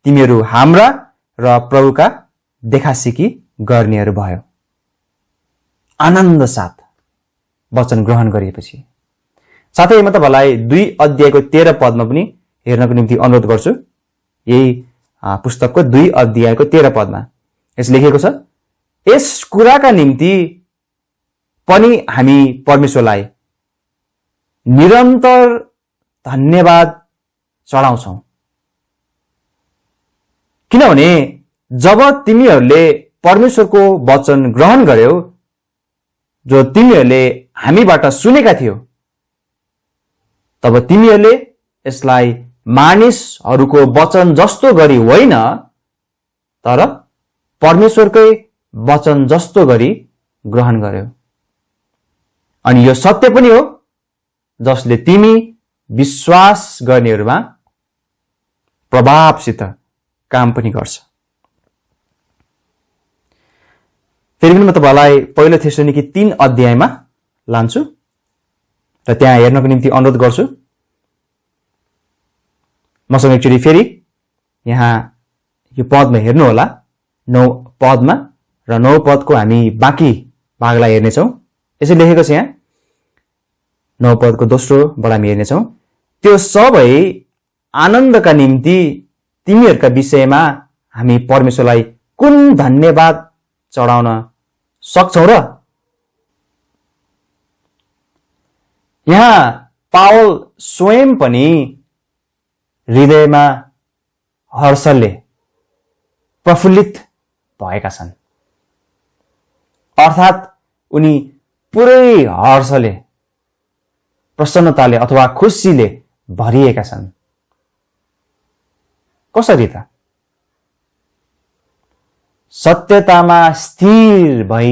तिमीहरू हाम्रा र प्रभुका देखासिकी गर्नेहरू भयो। आनन्द साथ वचन ग्रहण गरेपछि। साथै म तपाईलाई 2 अध्यायको 13 पदमा पनि हेर्नको निम्ति अनुरोध गर्छु। यही पुस्तकको 2 अध्यायको 13 पदमा यस लेखेको छ, यस कुराका निम्ति पनि हामी परमेश्वरलाई निरन्तर धन्यवाद चढाउँछौं। किनभने जब तिमीहरूले परमेश्वरको वचन ग्रहण गर्यौ, जो तिमीहरूले हामीबाट सुनेका थियौ, तब तिमीहरूले यसलाई मानिसहरूको वचन जस्तो गरी होइन, तर परमेश्वरकै वचन जस्तो गरी ग्रहण गर्यौ। अनि यो सत्य पनि हो, जसले तिमी विश्वास गर्नेहरूमा प्रभावसित काम पनि गर्छ। फेरि पनि म तपाईलाई पहिलो थेसलोनिकी 3 अध्यायमा लान्छु र त्यहाँ हेर्नको निम्ति अनुरोध गर्छु। मसँग एकचोटि फेरि यहाँ यो पदमा हेर्नु होला, 9 पदमा र 9 पदको हामी बाँकी भागलाई हेर्नेछौँ। यसरी लेखेको छ यहाँ 9 पदको दोस्रोबाट हामी हेर्नेछौँ। त्यो सबै आनन्दका निम्ति तिमीहरूका विषयमा हामी परमेश्वरलाई कुन धन्यवाद चढाउन सक्छौं र? यहाँ पावल स्वयं पनि हृदयमा हर्षले प्रफुल्लित भएका छन्, अर्थात् उनी पुरै हर्षले, प्रसन्नताले अथवा खुसीले भरिएका छन्। कसरी त? सत्यतामा स्थिर भई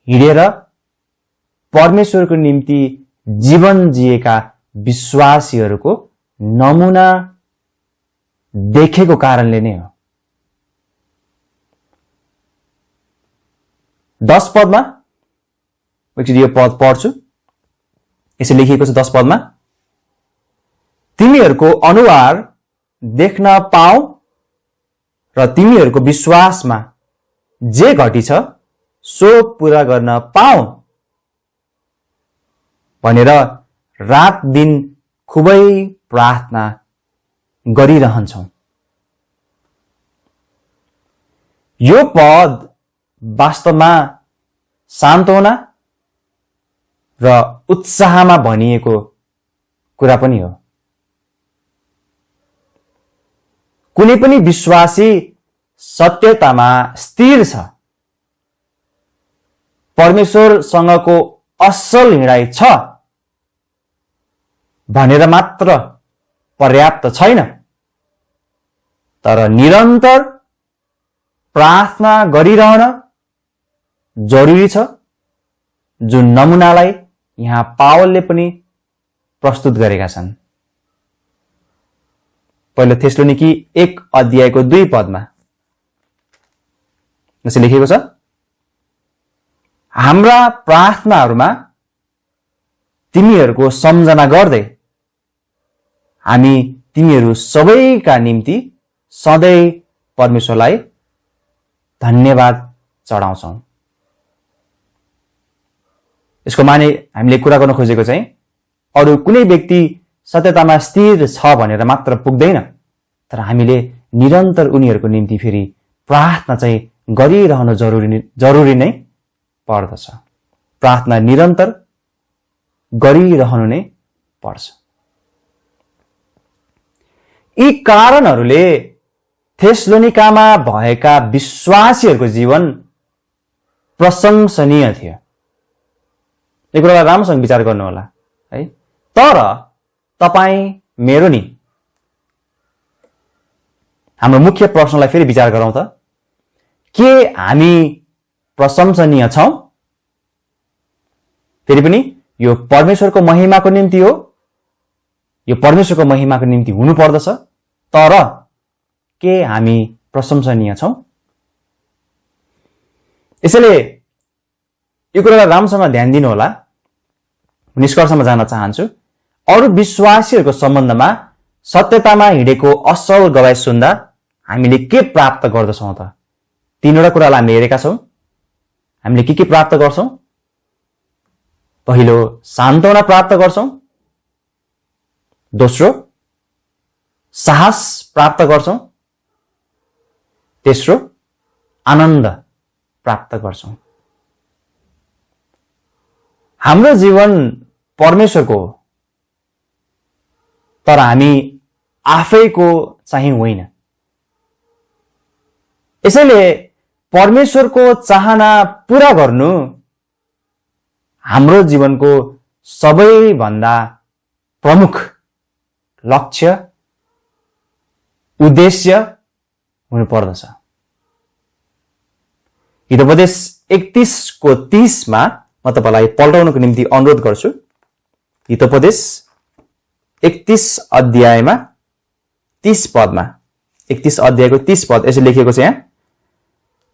हिँडेर परमेश्वरको निम्ति जीवन जिएका विश्वासीहरूको नमुना देखेको कारणले नै हो। 10 पदमा एकचोटि यो पद पढ्छु। यसरी लेखिएको छ 10 पदमा, तिमीहरूको अनुहार देख्न पाऊ र तिमीहरूको विश्वासमा जे घटी छ सो पूरा गर्न पाऊ भनेर रात दिन खुबै प्रार्थना गरिरहन्छौं। यो पद वास्तवमा सान्त्वना र उत्साहमा भनिएको कुरा पनि हो। कुनै पनि विश्वासी सत्यतामा स्थिर छ, परमेश्वरसँगको असल हिँडाइ छ भनेर मात्र पर्याप्त छैन, तर निरन्तर प्रार्थना गरिरहन जरुरी छ, जुन नमुनालाई यहाँ पावलले पनि प्रस्तुत गरेका छन्। पहिलो थेसलोनिकी 1 अध्यायको 2 पदमा यसरी लेखेको छ, हाम्रा प्रार्थनाहरूमा तिमीहरूको सम्झना गर्दै हामी तिमीहरू सबैका निम्ति सधैँ परमेश्वरलाई धन्यवाद चढाउँछौं। यसको माने हामीले कुरा गर्न खोजेको चाहिँ अरू कुनै व्यक्ति सत्यतामा स्थिर छ भनेर मात्र पुग्दैन, तर हामीले निरन्तर उनीहरूको निम्ति फेरि प्रार्थना चाहिँ गरिरहनु जरुरी नै पर्दछ। प्रार्थना निरन्तर गरिरहनु नै पर्छ। यी कारणहरूले थेसलोनिकामा भएका विश्वासीहरूको जीवन प्रशंसनीय थियो। यो कुरालाई राम्रोसँग विचार गर्नु होला है। तर तपाई मेरो नि हाम्रो मुख्य प्रश्नलाई फेरि विचार गरौँ त, के हामी प्रशंसनीय छौं? फेरि पनि यो परमेश्वरको महिमाको निम्ति हो, यो परमेश्वरको महिमाको निम्ति हुनु पर्दछ, तर के हामी प्रशंसनीय छौं? यसैले यो कुरालाई राम्रोसँग ध्यान दिनु होला। निष्कर्षमा जान चाहन्छु। अरू विश्वासीहरूको सम्बन्धमा सत्यतामा हिँडेको असल गवाई सुन्दा हामीले के प्राप्त गर्दछौं त? 3वटा कुरालाई हामी हेरेका छौं। हामीले के प्राप्त गर्छौं? पहिलो, सान्त्वना प्राप्त गर्छौं। दोस्रो, साहस प्राप्त गर्छौं। तेस्रो, आनन्द प्राप्त गर्छौं। हाम्रो जीवन परमेश्वरको हो, तर हामी आफैको चाहिँ होइन। यसैले परमेश्वरको चाहना पूरा गर्नु हाम्रो जीवनको सबैभन्दा प्रमुख लक्ष्य, उद्देश्य हुनु पर्दछ। हितोपदेश 31 को 30 मा म तपाईलाई पल्टाउनको निम्ति अनुरोध गर्छु। हितोपदेश 31 अध्यायमा 30 पदमा 31 अध्यायको 30 पद यसो लेखिएको छ यहाँ,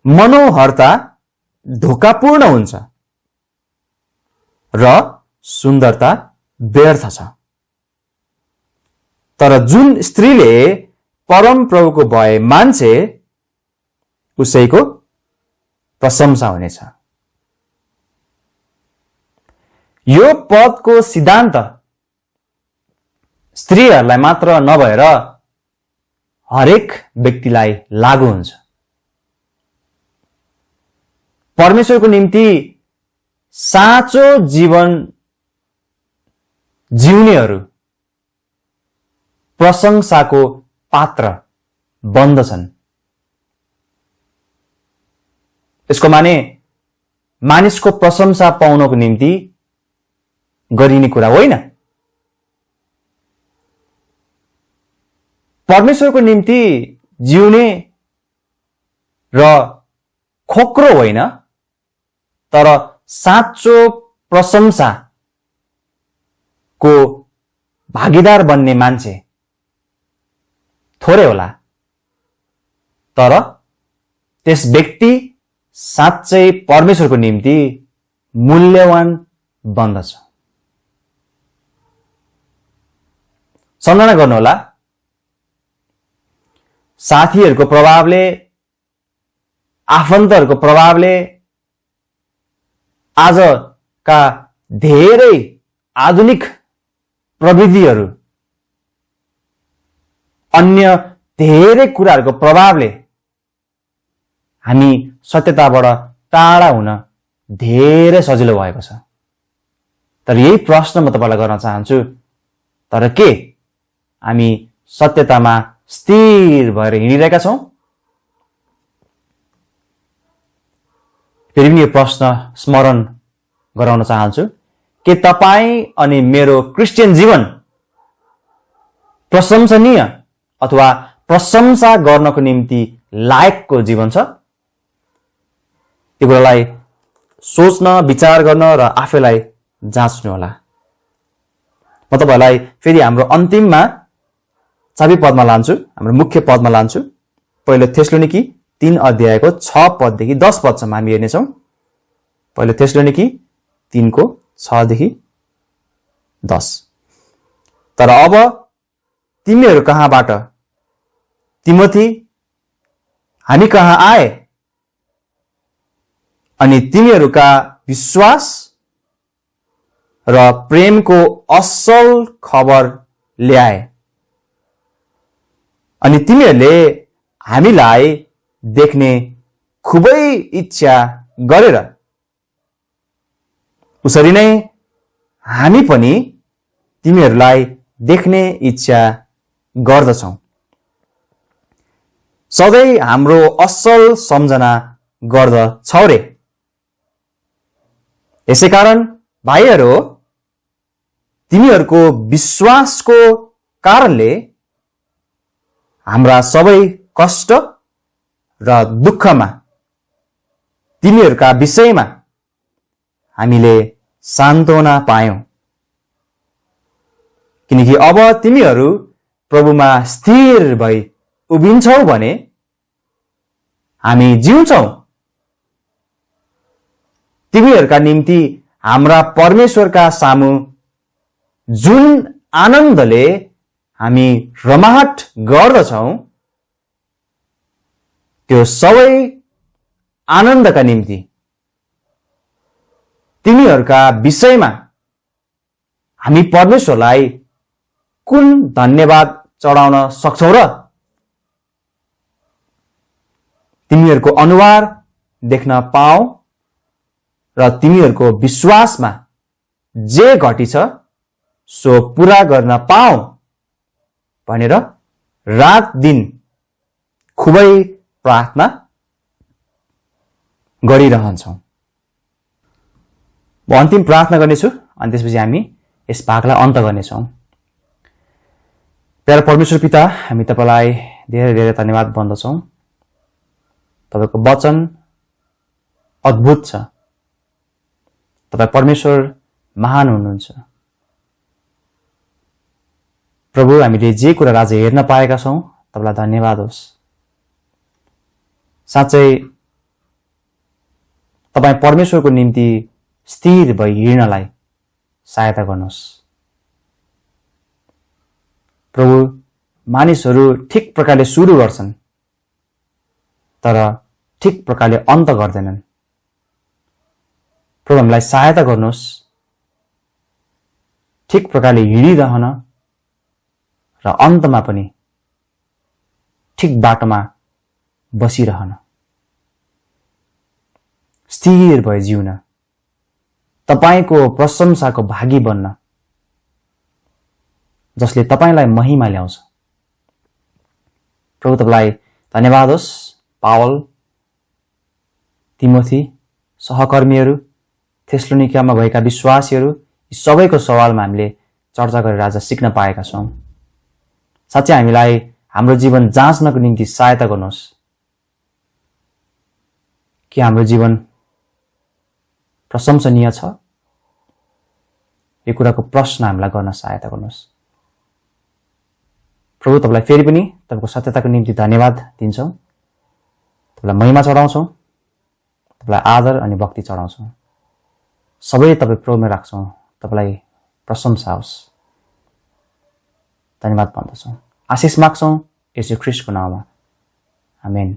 मनोहरता धोकापूर्ण हुन्छ र सुन्दरता व्यर्थ छ, तर जुन स्त्रीले परम प्रभुको भय मान्छे उसैको प्रशंसा हुनेछ। यो पदको सिद्धान्त स्त्रीहरूलाई मात्र नभएर हरेक व्यक्तिलाई लागू हुन्छ। परमेश्वरको निम्ति साँचो जीवन जिउनेहरू प्रशंसाको पात्र बन्दछन्। यसको माने मानिसको प्रशंसा पाउनको निम्ति गरिने कुरा होइन। परमेश्वरको निम्ति जिउने र खोक्रो होइन, तर साँचो प्रशंसाको भागीदार बन्ने मान्छे थोरै होला, तर त्यस व्यक्ति साँच्चै परमेश्वरको निम्ति मूल्यवान बन्दछ। सम्झना गर्नुहोला, साथीहरूको प्रभावले, आफन्तहरूको प्रभावले आजका धेरै आधुनिक प्रविधिहरू, अन्य धेरै कुराहरूको प्रभावले हामी सत्यताबाट टाढा हुन धेरै सजिलो भएको छ। तर यही प्रश्न म तपाईलाई गर्न चाहन्छु, तर के हामी सत्यतामा स्थिर भएर हिँडिरहेका छौं? फेरि पनि यो प्रश्न स्मरण गराउन चाहन्छु, के तपाईं अनि मेरो क्रिस्चियन जीवन प्रशंसनीय अथवा प्रशंसा गर्नको निम्ति लायकको जीवन छ? यो कुरालाई सोच्न, विचार गर्न र आफैलाई जाँच्नु होला। म तपाईलाई फेरि हाम्रो अन्तिममा चाबी पदमा लान्छु, हाम्रो मुख्य पदमा लान्छु। पहिलो थेसलोनिकी 3 अध्यायको 6 पददेखि 10 पदसम्म हामी हेर्नेछौँ। पहिलो थेसलोनिकी 3 को 6 देखि 10। तर अब तिमीहरू कहाँबाट तिमोथी हामी कहाँ आए अनि तिमीहरूका विश्वास र प्रेमको असल खबर ल्याए, अनि तिमीहरूले हामीलाई देख्ने खुबै इच्छा गरेर उसरी नै हामी पनि तिमीहरूलाई देख्ने इच्छा गर्दछौं। सधैँ हाम्रो असल सम्झना गर्दछौ रे। यसैकारण भाइहरू, तिमीहरूको विश्वासको कारणले हाम्रा सबै कष्ट र दुःखमा तिमीहरूका विषयमा हामीले सान्त्वना पायौं, किनकि अब तिमीहरू प्रभुमा स्थिर भई उभिन्छौ भने हामी जिउँछौ। तिमीहरूका निम्ति हाम्रा परमेश्वरका सामु जुन आनन्दले हामी रमाहट गर्दछौं, त्यो सबै आनन्दका निम्ति तिमीहरूका विषयमा हामी परमेश्वरलाई कुन धन्यवाद चढाउन सक्छौ र? तिमीहरूको अनुहार देख्न पाऊ र तिमीहरूको विश्वासमा जे घटिछ सो पूरा गर्न पाऊ भनेर रात दिन खुबै प्रार्थना गरिरहन्छौं। म अन्तिम प्रार्थना गर्नेछु अनि त्यसपछि हामी यस भागलाई अन्त गर्नेछौं। प्यारा परमेश्वर पिता, हामी तपाईलाई धेरै धेरै धन्यवाद भन्दछौं। तपाईको वचन अद्भुत छ। तपाई परमेश्वर महान हुनुहुन्छ। प्रभु, हामीले जे कुरा आज हेर्न पाएका छौँ तपाईँलाई धन्यवाद होस्। साँच्चै तपाईँ परमेश्वरको निम्ति स्थिर भई हिँड्नलाई सहायता गर्नुहोस्। प्रभु, मानिसहरू ठिक प्रकारले सुरु गर्छन् तर ठिक प्रकारले अन्त गर्दैनन्। प्रभु, हामीलाई सहायता गर्नुहोस् ठिक प्रकारले हिँडिरहन र अन्तमा पनि ठिक बाटोमा बसिरहन, स्थिर भए जिउन, तपाईको प्रशंसाको भागी बन्न, जसले तपाईलाई महिमा ल्याउँछ। प्रभु, तपाईलाई धन्यवाद होस्। पावल, तिमोथी, सहकर्मीहरू, थेसलोनिकामा भएका विश्वासीहरू, यी सबैको सवालमा हामीले चर्चा गरेर आज सिक्न पाएका छौँ। साँच्चै हामीलाई हाम्रो जीवन जाँच्नको निम्ति सहायता गर्नुहोस् कि हाम्रो जीवन प्रशंसनीय छ। यो कुराको प्रश्न हामीलाई गर्न सहायता गर्नुहोस्। प्रभु, तपाईलाई फेरि पनि तपाईको सत्यताको निम्ति धन्यवाद दिन्छौँ। तपाईलाई महिमा चढाउँछौँ, तपाईलाई आदर अनि भक्ति चढाउँछौँ। सबै तपाईँ प्रभुमा राख्छौँ। तपाईलाई प्रशंसा होस्। धन्यवाद भन्दछौँ, आशिष माग्छौँ यसो ख्रीष्टको नाममा। आमेन।